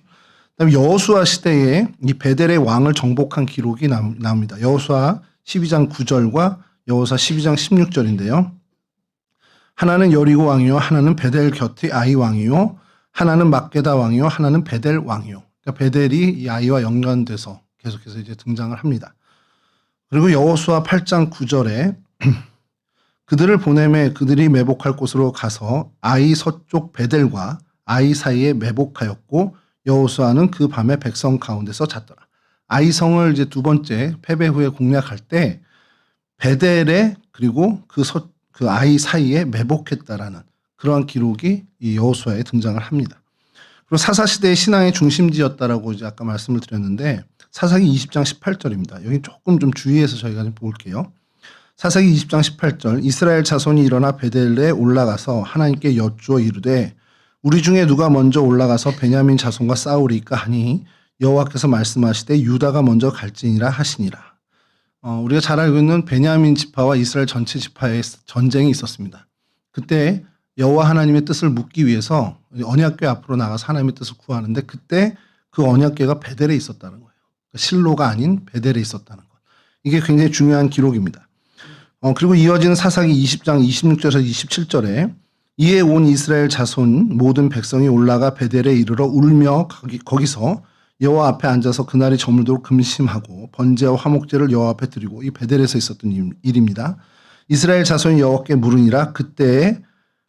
그다음에 여호수아 시대에 이 베델의 왕을 정복한 기록이 나옵니다. 여호수아 12장 9절과 여호수아 12장 16절인데요. 하나는 여리고 왕이요 하나는 베델 곁의 아이 왕이요 하나는 막게다 왕이요 하나는 베델 왕이요. 그러니까 베델이 이 아이와 연관돼서 계속해서 이제 등장을 합니다. 그리고 여호수아 8장 9절에 그들을 보내매 그들이 매복할 곳으로 가서 아이 서쪽 베델과 아이 사이에 매복하였고 여호수아는 그 밤에 백성 가운데서 잤더라. 아이 성을 이제 두 번째 패배 후에 공략할 때 베델에 그리고 그 아이 사이에 매복했다라는 그러한 기록이 이 여호수아에 등장을 합니다. 그리고 사사시대의 신앙의 중심지였다라고 이제 아까 말씀을 드렸는데 사사기 20장 18절입니다. 여기 조금 좀 주의해서 저희가 좀 볼게요. 사사기 20장 18절 이스라엘 자손이 일어나 베델에 올라가서 하나님께 여쭈어 이르되 우리 중에 누가 먼저 올라가서 베냐민 자손과 싸우리까 하니 여호와께서 말씀하시되 유다가 먼저 갈지니라 하시니라. 우리가 잘 알고 있는 베냐민 지파와 이스라엘 전체 지파의 전쟁이 있었습니다. 그때 여호와 하나님의 뜻을 묻기 위해서 언약궤 앞으로 나가서 하나님의 뜻을 구하는데 그때 그 언약궤가 베델에 있었다는 거예요. 실로가 아닌 베델에 있었다는 것. 이게 굉장히 중요한 기록입니다. 그리고 이어지는 사사기 20장 26절에서 27절에 이에 온 이스라엘 자손 모든 백성이 올라가 베델에 이르러 울며 거기서 여호와 앞에 앉아서 그날이 저물도록 금심하고 번제와 화목제를 여호와 앞에 드리고 이 베델에서 있었던 일입니다. 이스라엘 자손이 여호와께 물으니라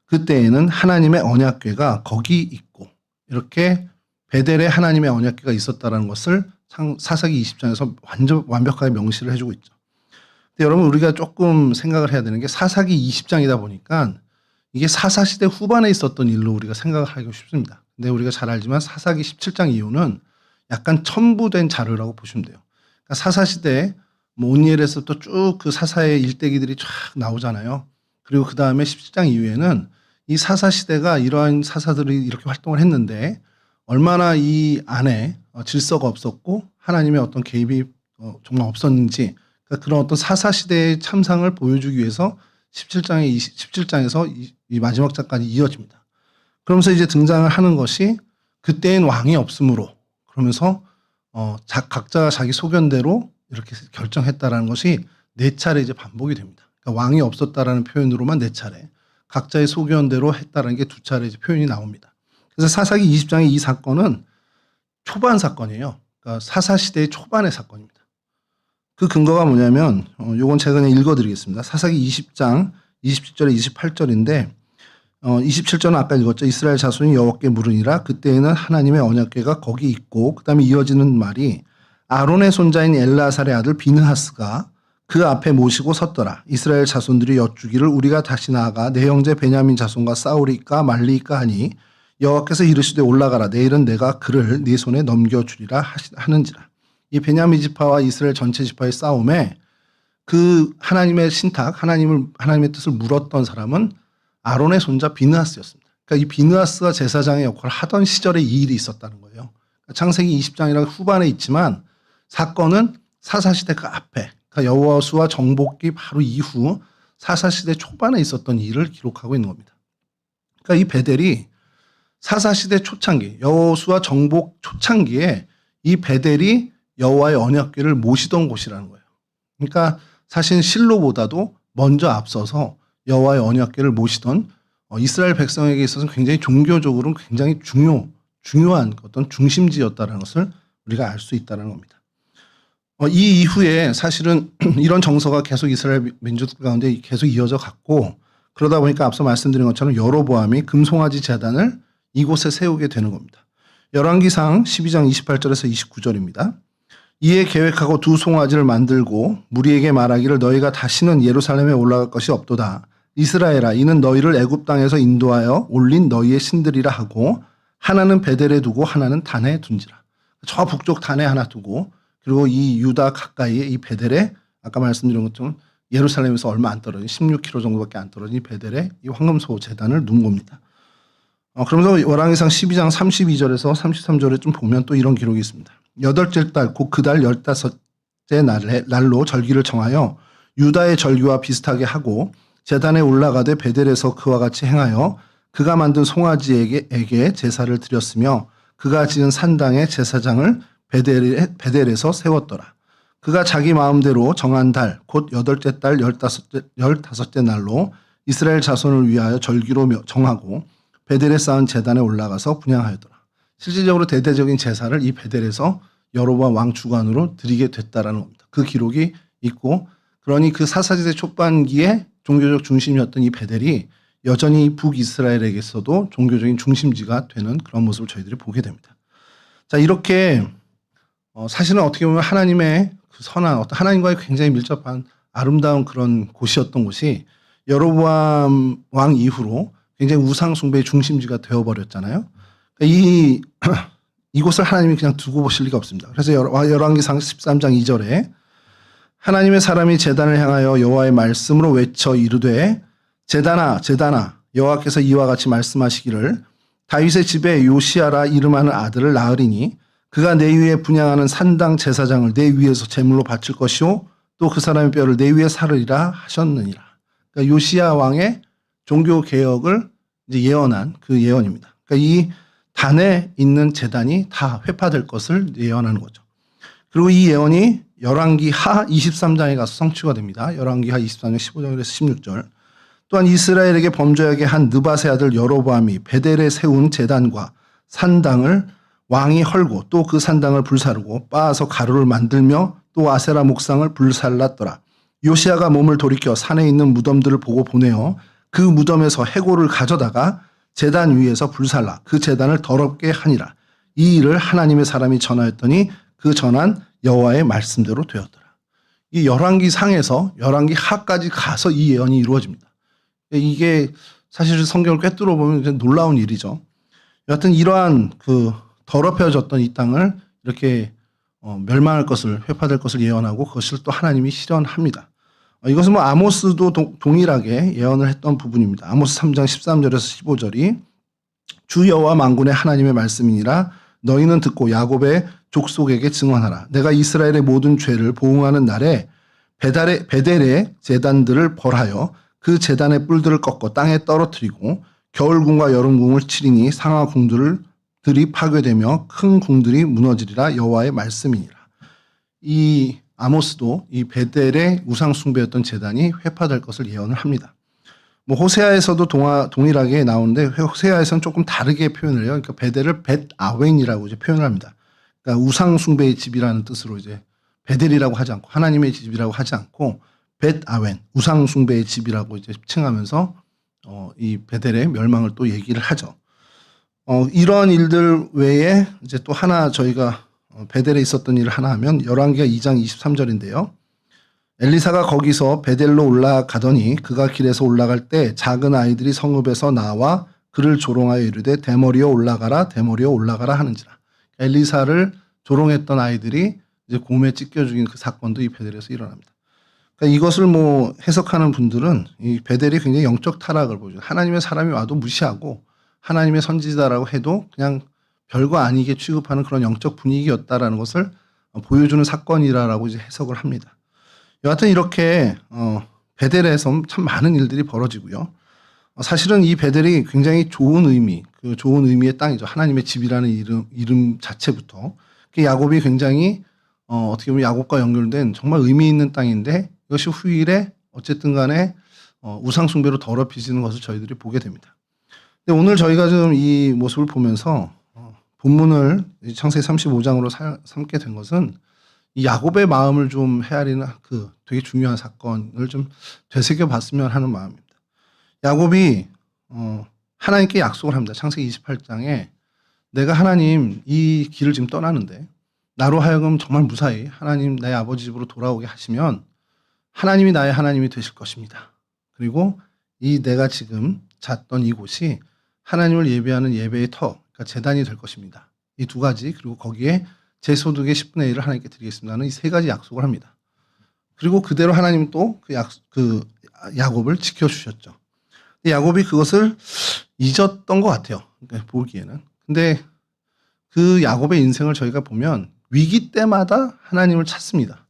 그때에는 하나님의 언약궤가 거기 있고 이렇게 베델에 하나님의 언약궤가 있었다는 것을 사사기 20장에서 완벽하게 명시를 해주고 있죠. 근데 여러분 우리가 조금 생각을 해야 되는 게 사사기 20장이다 보니까 이게 사사시대 후반에 있었던 일로 우리가 생각을 하기 쉽습니다. 근데 우리가 잘 알지만 사사기 17장 이후는 약간 첨부된 자료라고 보시면 돼요. 그러니까 사사시대 뭐 온니엘에서부터 쭉 그 사사의 일대기들이 쫙 나오잖아요. 그리고 그 다음에 17장 이후에는 이 사사시대가 이러한 사사들이 이렇게 활동을 했는데 얼마나 이 안에 질서가 없었고 하나님의 어떤 개입이 정말 없었는지 그러니까 그런 어떤 사사시대의 참상을 보여주기 위해서 17장에서 이 마지막 장까지 이어집니다. 그러면서 이제 등장을 하는 것이 그때엔 왕이 없으므로 그러면서 각자가 자기 소견대로 이렇게 결정했다라는 것이 4차례 이제 반복이 됩니다. 그러니까 그러니까 왕이 없었다라는 표현으로만 4차례, 각자의 소견대로 했다라는 게 2차례 이제 표현이 나옵니다. 그래서 사사기 20장의 이 사건은 초반 사건이에요. 그러니까 사사시대의 초반의 사건입니다. 그 근거가 뭐냐면 요건 제가 그냥 읽어드리겠습니다. 사사기 20장 27절에 28절인데 27절은 아까 읽었죠. 이스라엘 자손이 여호와께 물으니라. 그때에는 하나님의 언약궤가 거기 있고 그 다음에 이어지는 말이 아론의 손자인 엘라살의 아들 비느하스가 그 앞에 모시고 섰더라. 이스라엘 자손들이 여쭈기를 우리가 다시 나아가 내 형제 베냐민 자손과 싸우리까 말리까 하니 여호와께서 이르시되 올라가라. 내일은 내가 그를 네 손에 넘겨주리라 하는지라. 이 베냐민 지파와 이스라엘 전체 지파의 싸움에 그 하나님의 신탁, 하나님의 뜻을 물었던 사람은 아론의 손자 비느하스였습니다. 그러니까 이 비느하스가 제사장의 역할을 하던 시절에 이 일이 있었다는 거예요. 그러니까 창세기 20장이라 후반에 있지만 사건은 사사시대 그 앞에, 그러니까 여호수아 정복기 바로 이후 사사시대 초반에 있었던 일을 기록하고 있는 겁니다. 그러니까 이 베델이 사사시대 초창기, 여호수아 정복 초창기에 이 베델이 여호와의 언약궤를 모시던 곳이라는 거예요. 그러니까 사실 실로보다도 먼저 앞서서 여호와의 언약궤를 모시던 이스라엘 백성에게 있어서는 굉장히 종교적으로 굉장히 중요한 어떤 중심지였다는 것을 우리가 알 수 있다는 겁니다. 이 이후에 사실은 이런 정서가 계속 이스라엘 민족 가운데 계속 이어져 갔고 그러다 보니까 앞서 말씀드린 것처럼 여로보암이 금송아지 제단을 이곳에 세우게 되는 겁니다. 열왕기상 12장 28절에서 29절입니다. 이에 계획하고 2 송아지를 만들고 무리에게 말하기를 너희가 다시는 예루살렘에 올라갈 것이 없도다. 이스라엘아 이는 너희를 애굽 땅에서 인도하여 올린 너희의 신들이라 하고 하나는 베델에 두고 하나는 단에 둔지라. 저 북쪽 단에 하나 두고 그리고 이 유다 가까이에 이 베델에 아까 말씀드린 것처럼 예루살렘에서 얼마 안 떨어진 16km 정도밖에 안 떨어진 이 베델에 이 황금소 제단을 놓은 겁니다. 그러면서 열왕기상 12장 32절에서 33절에 좀 보면 또 이런 기록이 있습니다. 8째 달 곧 그 달 15째 날로 절기를 정하여 유다의 절기와 비슷하게 하고 제단에 올라가되 베델에서 그와 같이 행하여 그가 만든 송아지에게 제사를 드렸으며 그가 지은 산당에 제사장을 베델에서 세웠더라. 그가 자기 마음대로 정한 달 곧 8째 달 15째 날로 이스라엘 자손을 위하여 절기로 정하고 베델에 쌓은 제단에 올라가서 분향하였더라. 실질적으로 대대적인 제사를 이 베델에서 여로보암 왕 주관으로 드리게 됐다라는 겁니다. 그 기록이 있고 그러니 그 사사시대 초반기에 종교적 중심이었던 이 베델이 여전히 북이스라엘에게서도 종교적인 중심지가 되는 그런 모습을 저희들이 보게 됩니다. 자, 이렇게 사실은 어떻게 보면 하나님의 그 선한 어떤 하나님과의 굉장히 밀접한 아름다운 그런 곳이었던 곳이 여로보암 왕 이후로 굉장히 우상 숭배의 중심지가 되어버렸잖아요. 이곳을 하나님이 그냥 두고 보실 리가 없습니다. 그래서 열왕기상 13장 2절에 하나님의 사람이 제단을 향하여 여호와의 말씀으로 외쳐 이르되 제단아 제단아 여호와께서 이와 같이 말씀하시기를 다윗의 집에 요시아라 이름하는 아들을 낳으리니 그가 내 위에 분향하는 산당 제사장을 내 위에서 제물로 바칠 것이요 또 그 사람의 뼈를 내 위에 사르리라 하셨느니라. 그러니까 요시아 왕의 종교 개혁을 이제 예언한 그 예언입니다. 그러니까 이 단에 있는 제단이 다 회파될 것을 예언하는 거죠. 그리고 이 예언이 열왕기하 23장에 가서 성취가 됩니다. 열왕기하 23장 15절에서 16절. 또한 이스라엘에게 범죄하게 한 느밧의 아들 여로보암이 베델에 세운 제단과 산당을 왕이 헐고 또 그 산당을 불사르고 빻아서 가루를 만들며 또 아세라 목상을 불살랐더라. 요시아가 몸을 돌이켜 산에 있는 무덤들을 보고 보내어 그 무덤에서 해골을 가져다가 제단 위에서 불살라 그 제단을 더럽게 하니라. 이 일을 하나님의 사람이 전하였더니 그 전한 여호와의 말씀대로 되었더라. 이 열왕기상에서 열왕기하까지 가서 이 예언이 이루어집니다. 이게 사실 성경을 꿰뚫어 보면 놀라운 일이죠. 여하튼 이러한 그 더럽혀졌던 이 땅을 이렇게 멸망할 것을 회파될 것을 예언하고 그것을 또 하나님이 실현합니다. 이것은 뭐 아모스도 동일하게 예언을 했던 부분입니다. 아모스 3장 13절에서 15절이 주 여호와 만군의 하나님의 말씀이니라 너희는 듣고 야곱의 족속에게 증언하라. 내가 이스라엘의 모든 죄를 보응하는 날에 베델의 제단들을 벌하여 그 제단의 뿔들을 꺾어 땅에 떨어뜨리고 겨울궁과 여름궁을 치리니 상하궁들이 파괴되며 큰 궁들이 무너지리라 여호와의 말씀이니라. 이 아모스도 이 베델의 우상 숭배였던 제단이 회파될 것을 예언을 합니다. 뭐 호세아에서도 동일하게 나오는데 호세아에서는 조금 다르게 표현을 해요. 그러니까 베델을 벳아웬이라고 이제 표현을 합니다. 그러니까 우상 숭배의 집이라는 뜻으로 이제 베델이라고 하지 않고 하나님의 집이라고 하지 않고 벳아웬 우상 숭배의 집이라고 이제 칭하면서 이 베델의 멸망을 또 얘기를 하죠. 이런 일들 외에 이제 또 하나 저희가 베델에 있었던 일을 하나 하면 열왕기하 2장 23절인데요. 엘리사가 거기서 베델로 올라가더니 그가 길에서 올라갈 때 작은 아이들이 성읍에서 나와 그를 조롱하여 이르되 대머리여 올라가라 대머리여 올라가라 하는지라. 엘리사를 조롱했던 아이들이 이제 곰에 찢겨 죽인 그 사건도 이 베델에서 일어납니다. 그러니까 이것을 뭐 해석하는 분들은 이 베델이 굉장히 영적 타락을 보여줘요. 하나님의 사람이 와도 무시하고 하나님의 선지자라고 해도 그냥 별거 아니게 취급하는 그런 영적 분위기였다라는 것을 보여주는 사건이라고 이제 해석을 합니다. 여하튼 이렇게 베델에서 참 많은 일들이 벌어지고요. 사실은 이 베델이 굉장히 좋은 의미, 그 좋은 의미의 땅이죠. 하나님의 집이라는 이름 자체부터. 야곱이 굉장히 어떻게 보면 야곱과 연결된 정말 의미 있는 땅인데 이것이 후일에 어쨌든 간에 우상숭배로 더럽혀지는 것을 저희들이 보게 됩니다. 근데 오늘 저희가 좀 이 모습을 보면서 본문을 창세기 35장으로 삼게 된 것은 이 야곱의 마음을 좀 헤아리는 그 되게 중요한 사건을 좀 되새겨 봤으면 하는 마음입니다. 야곱이 하나님께 약속을 합니다. 창세기 28장에 내가 하나님 이 길을 지금 떠나는데 나로 하여금 정말 무사히 하나님 나의 아버지 집으로 돌아오게 하시면 하나님이 나의 하나님이 되실 것입니다. 그리고 이 내가 지금 잤던 이곳이 하나님을 예배하는 예배의 터, 그러니까 제단이 될 것입니다. 이 두 가지 그리고 거기에 제 소득의 10분의 1을 하나님께 드리겠습니다는 이 세 가지 약속을 합니다. 그리고 그대로 하나님 또 그 야곱을 지켜주셨죠. 야곱이 그것을 잊었던 것 같아요. 그러니까 보기에는. 근데 그 야곱의 인생을 저희가 보면 위기 때마다 하나님을 찾습니다.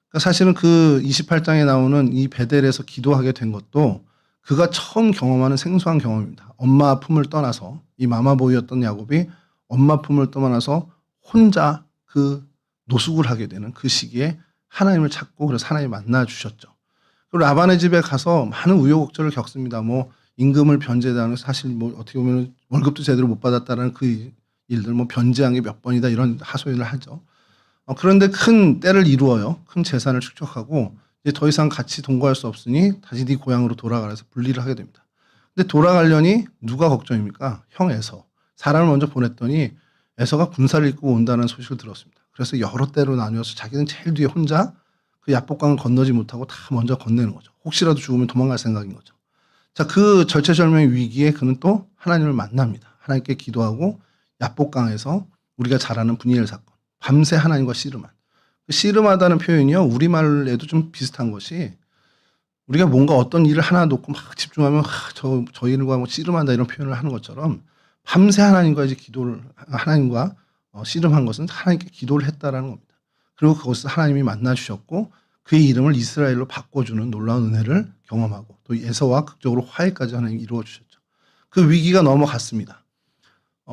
그러니까 사실은 그 28장에 나오는 이 베델에서 기도하게 된 것도 그가 처음 경험하는 생소한 경험입니다. 엄마 품을 떠나서 이 마마보이였던 야곱이 엄마 품을 떠나서 혼자 그 노숙을 하게 되는 그 시기에 하나님을 찾고 그래서 하나님 만나 주셨죠. 그리고 라반의 집에 가서 많은 우여곡절을 겪습니다. 뭐 임금을 변제당하는 사실 뭐 어떻게 보면 월급도 제대로 못 받았다는 그 일들 뭐 변제한 게 몇 번이다 이런 하소연을 하죠. 그런데 큰 때를 이루어요. 큰 재산을 축적하고 이제 더 이상 같이 동거할 수 없으니 다시 네 고향으로 돌아가라 해서 분리를 하게 됩니다. 근데 돌아가려니 누가 걱정입니까? 형 에서. 사람을 먼저 보냈더니 에서가 군사를 이끌고 온다는 소식을 들었습니다. 그래서 여러 때로 나뉘어서 자기는 제일 뒤에 혼자 그 야복강을 건너지 못하고 다 먼저 건네는 거죠. 혹시라도 죽으면 도망갈 생각인 거죠. 자, 그 절체절명의 위기에 그는 또 하나님을 만납니다. 하나님께 기도하고 야복강에서 우리가 잘 아는 분이엘 사건. 밤새 하나님과 씨름한. 그 씨름하다는 표현이요. 우리말에도 좀 비슷한 것이 우리가 뭔가 어떤 일을 하나 놓고 막 집중하면 저 일과 뭐 씨름한다 이런 표현을 하는 것처럼 밤새 하나님과 이제 하나님과 씨름한 것은 하나님께 기도를 했다라는 겁니다. 그리고 그것을 하나님이 만나 주셨고 그의 이름을 이스라엘로 바꿔주는 놀라운 은혜를 경험하고 또 에서와 극적으로 화해까지 하나님이 이루어 주셨죠. 그 위기가 넘어갔습니다.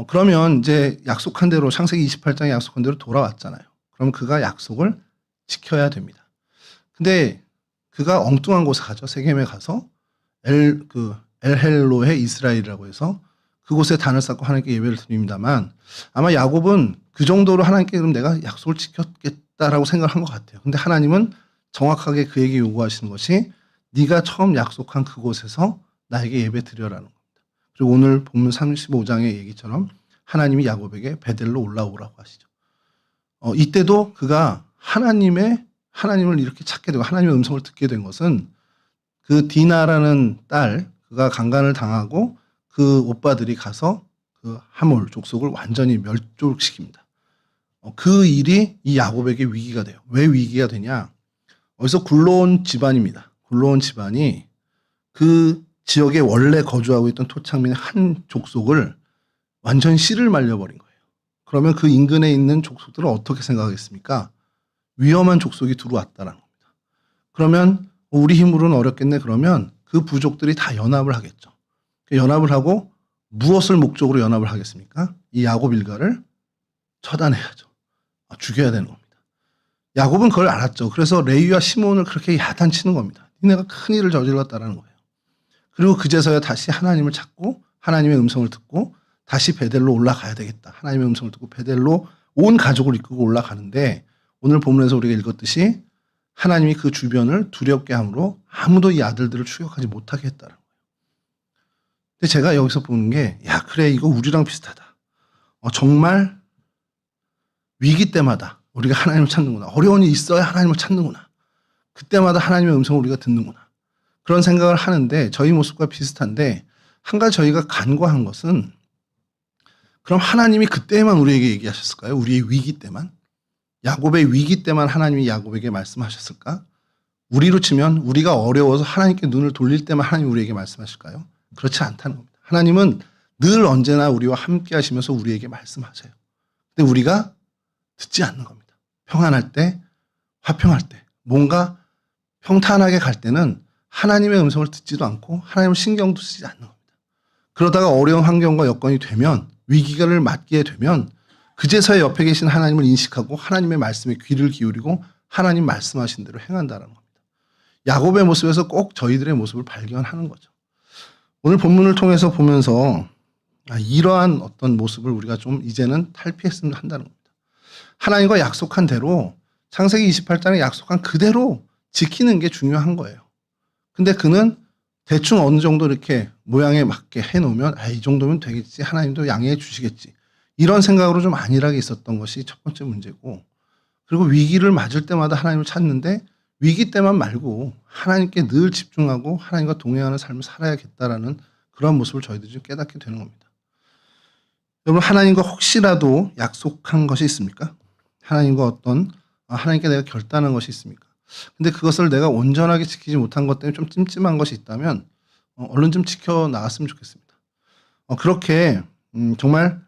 그러면 이제 약속한 대로 창세기 28장에 약속한 대로 돌아왔잖아요. 그럼 그가 약속을 지켜야 됩니다. 근데 그가 엉뚱한 곳에 가죠. 세겜에 가서 엘헬로의 이스라엘이라고 해서 그곳에 단을 쌓고 하나님께 예배를 드립니다만 아마 야곱은 그 정도로 하나님께 그럼 내가 약속을 지켰겠다라고 생각을 한 것 같아요. 근데 하나님은 정확하게 그에게 요구하시는 것이 네가 처음 약속한 그곳에서 나에게 예배 드려라는 겁니다. 그리고 오늘 본문 35장의 얘기처럼 하나님이 야곱에게 베델로 올라오라고 하시죠. 이때도 그가 하나님을 이렇게 찾게 되고 하나님의 음성을 듣게 된 것은 그 디나라는 딸, 그가 강간을 당하고 그 오빠들이 가서 그 하몰 족속을 완전히 멸족시킵니다. 그 일이 이 야곱에게 위기가 돼요. 왜 위기가 되냐? 어디서 굴러온 집안입니다. 굴러온 집안이 그 지역에 원래 거주하고 있던 토착민의 한 족속을 완전히 씨를 말려버린 거예요. 그러면 그 인근에 있는 족속들은 어떻게 생각하겠습니까? 위험한 족속이 들어왔다는 겁니다. 그러면 우리 힘으로는 어렵겠네. 그러면 그 부족들이 다 연합을 하겠죠. 연합을 하고 무엇을 목적으로 연합을 하겠습니까? 이 야곱 일가를 처단해야죠. 죽여야 되는 겁니다. 야곱은 그걸 알았죠. 그래서 레위와 시몬을 그렇게 야단치는 겁니다. 니네가 큰 일을 저질렀다라는 거예요. 그리고 그제서야 다시 하나님을 찾고 하나님의 음성을 듣고 다시 베델로 올라가야 되겠다. 하나님의 음성을 듣고 베델로 온 가족을 이끌고 올라가는데 오늘 본문에서 우리가 읽었듯이 하나님이 그 주변을 두렵게 함으로 아무도 이 아들들을 추격하지 못하게 했다는 거예요. 근데 제가 여기서 보는 게 야 그래 이거 우리랑 비슷하다. 정말 위기 때마다 우리가 하나님을 찾는구나. 어려운 일이 있어야 하나님을 찾는구나. 그때마다 하나님의 음성을 우리가 듣는구나. 그런 생각을 하는데 저희 모습과 비슷한데 한 가지 저희가 간과한 것은 그럼 하나님이 그때만 우리에게 얘기하셨을까요? 우리의 위기 때만? 야곱의 위기 때만 하나님이 야곱에게 말씀하셨을까? 우리로 치면 우리가 어려워서 하나님께 눈을 돌릴 때만 하나님이 우리에게 말씀하실까요? 그렇지 않다는 겁니다. 하나님은 늘 언제나 우리와 함께 하시면서 우리에게 말씀하세요. 근데 우리가 듣지 않는 겁니다. 평안할 때, 화평할 때, 뭔가 평탄하게 갈 때는 하나님의 음성을 듣지도 않고 하나님을 신경도 쓰지 않는 겁니다. 그러다가 어려운 환경과 여건이 되면 위기를 맞게 되면 그제서야 옆에 계신 하나님을 인식하고 하나님의 말씀에 귀를 기울이고 하나님 말씀하신 대로 행한다는 겁니다. 야곱의 모습에서 꼭 저희들의 모습을 발견하는 거죠. 오늘 본문을 통해서 보면서 이러한 어떤 모습을 우리가 좀 이제는 탈피했으면 한다는 겁니다. 하나님과 약속한 대로 창세기 28장에 약속한 그대로 지키는 게 중요한 거예요. 근데 그는 대충 어느 정도 이렇게 모양에 맞게 해놓으면 이 정도면 되겠지. 하나님도 양해해 주시겠지. 이런 생각으로 좀 안일하게 있었던 것이 첫 번째 문제고 그리고 위기를 맞을 때마다 하나님을 찾는데 위기 때만 말고 하나님께 늘 집중하고 하나님과 동행하는 삶을 살아야겠다라는 그런 모습을 저희들이 좀 깨닫게 되는 겁니다. 여러분 하나님과 혹시라도 약속한 것이 있습니까? 하나님과 하나님께 내가 결단한 것이 있습니까? 근데 그것을 내가 온전하게 지키지 못한 것 때문에 좀 찜찜한 것이 있다면 얼른 좀 지켜 나갔으면 좋겠습니다. 그렇게 정말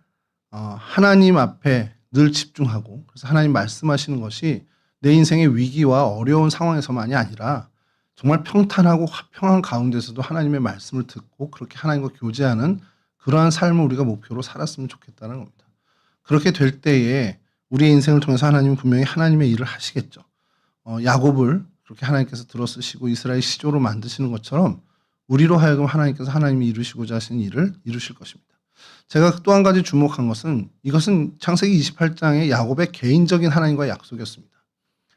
하나님 앞에 늘 집중하고 그래서 하나님 말씀하시는 것이 내 인생의 위기와 어려운 상황에서만이 아니라 정말 평탄하고 화평한 가운데서도 하나님의 말씀을 듣고 그렇게 하나님과 교제하는 그러한 삶을 우리가 목표로 살았으면 좋겠다는 겁니다. 그렇게 될 때에 우리의 인생을 통해서 하나님은 분명히 하나님의 일을 하시겠죠. 야곱을 그렇게 하나님께서 들어쓰시고 이스라엘 시조로 만드시는 것처럼 우리로 하여금 하나님께서 하나님이 이루시고자 하시는 일을 이루실 것입니다. 제가 또 한 가지 주목한 것은 이것은 창세기 28장의 야곱의 개인적인 하나님과의 약속이었습니다.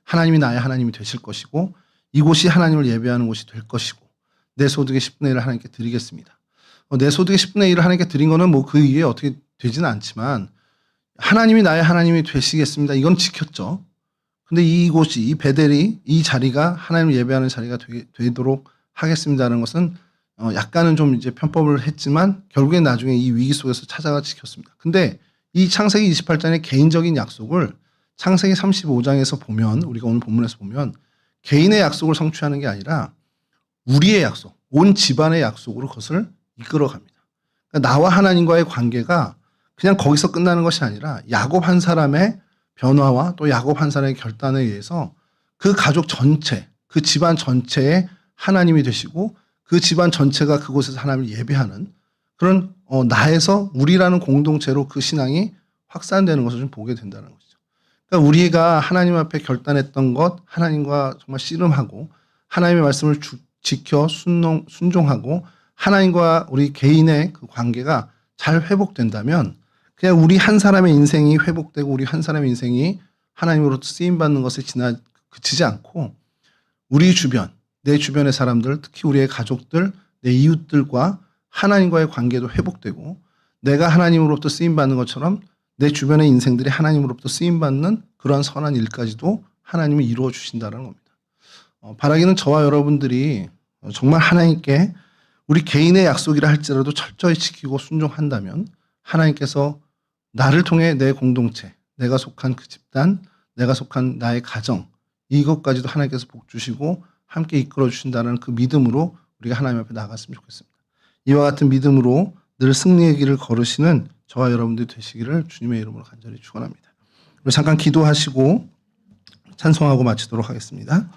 하나님이 나의 하나님이 되실 것이고 이곳이 하나님을 예배하는 곳이 될 것이고 내 소득의 10분의 1을 하나님께 드리겠습니다. 내 소득의 10분의 1을 하나님께 드린 거는 뭐 그 이후에 어떻게 되지는 않지만 하나님이 나의 하나님이 되시겠습니다. 이건 지켰죠. 근데 이곳이 이 베델이 이 자리가 하나님을 예배하는 자리가 되도록 하겠습니다라는 것은 약간은 좀 이제 편법을 했지만 결국엔 나중에 이 위기 속에서 찾아가 지켰습니다. 근데 이 창세기 28장의 개인적인 약속을 창세기 35장에서 보면 우리가 오늘 본문에서 보면 개인의 약속을 성취하는 게 아니라 우리의 약속, 온 집안의 약속으로 그것을 이끌어갑니다. 그러니까 나와 하나님과의 관계가 그냥 거기서 끝나는 것이 아니라 야곱 한 사람의 변화와 또 야곱 한 사람의 결단에 의해서 그 가족 전체, 그 집안 전체에 하나님이 되시고 그 집안 전체가 그곳에서 하나님을 예배하는 그런 나에서 우리라는 공동체로 그 신앙이 확산되는 것을 좀 보게 된다는 것이죠. 그러니까 우리가 하나님 앞에 결단했던 것, 하나님과 정말 씨름하고 하나님의 말씀을 지켜 순종하고 하나님과 우리 개인의 그 관계가 잘 회복된다면 그냥 우리 한 사람의 인생이 회복되고 우리 한 사람의 인생이 하나님으로부터 쓰임받는 것에 그치지 않고 우리 주변, 내 주변의 사람들, 특히 우리의 가족들, 내 이웃들과 하나님과의 관계도 회복되고 내가 하나님으로부터 쓰임받는 것처럼 내 주변의 인생들이 하나님으로부터 쓰임받는 그러한 선한 일까지도 하나님이 이루어 주신다는 겁니다. 바라기는 저와 여러분들이 정말 하나님께 우리 개인의 약속이라 할지라도 철저히 지키고 순종한다면 하나님께서 나를 통해 내 공동체, 내가 속한 그 집단, 내가 속한 나의 가정 이것까지도 하나님께서 복 주시고 함께 이끌어 주신다는 그 믿음으로 우리가 하나님 앞에 나갔으면 좋겠습니다. 이와 같은 믿음으로 늘 승리의 길을 걸으시는 저와 여러분들이 되시기를 주님의 이름으로 간절히 축원합니다. 잠깐 기도하시고 찬송하고 마치도록 하겠습니다.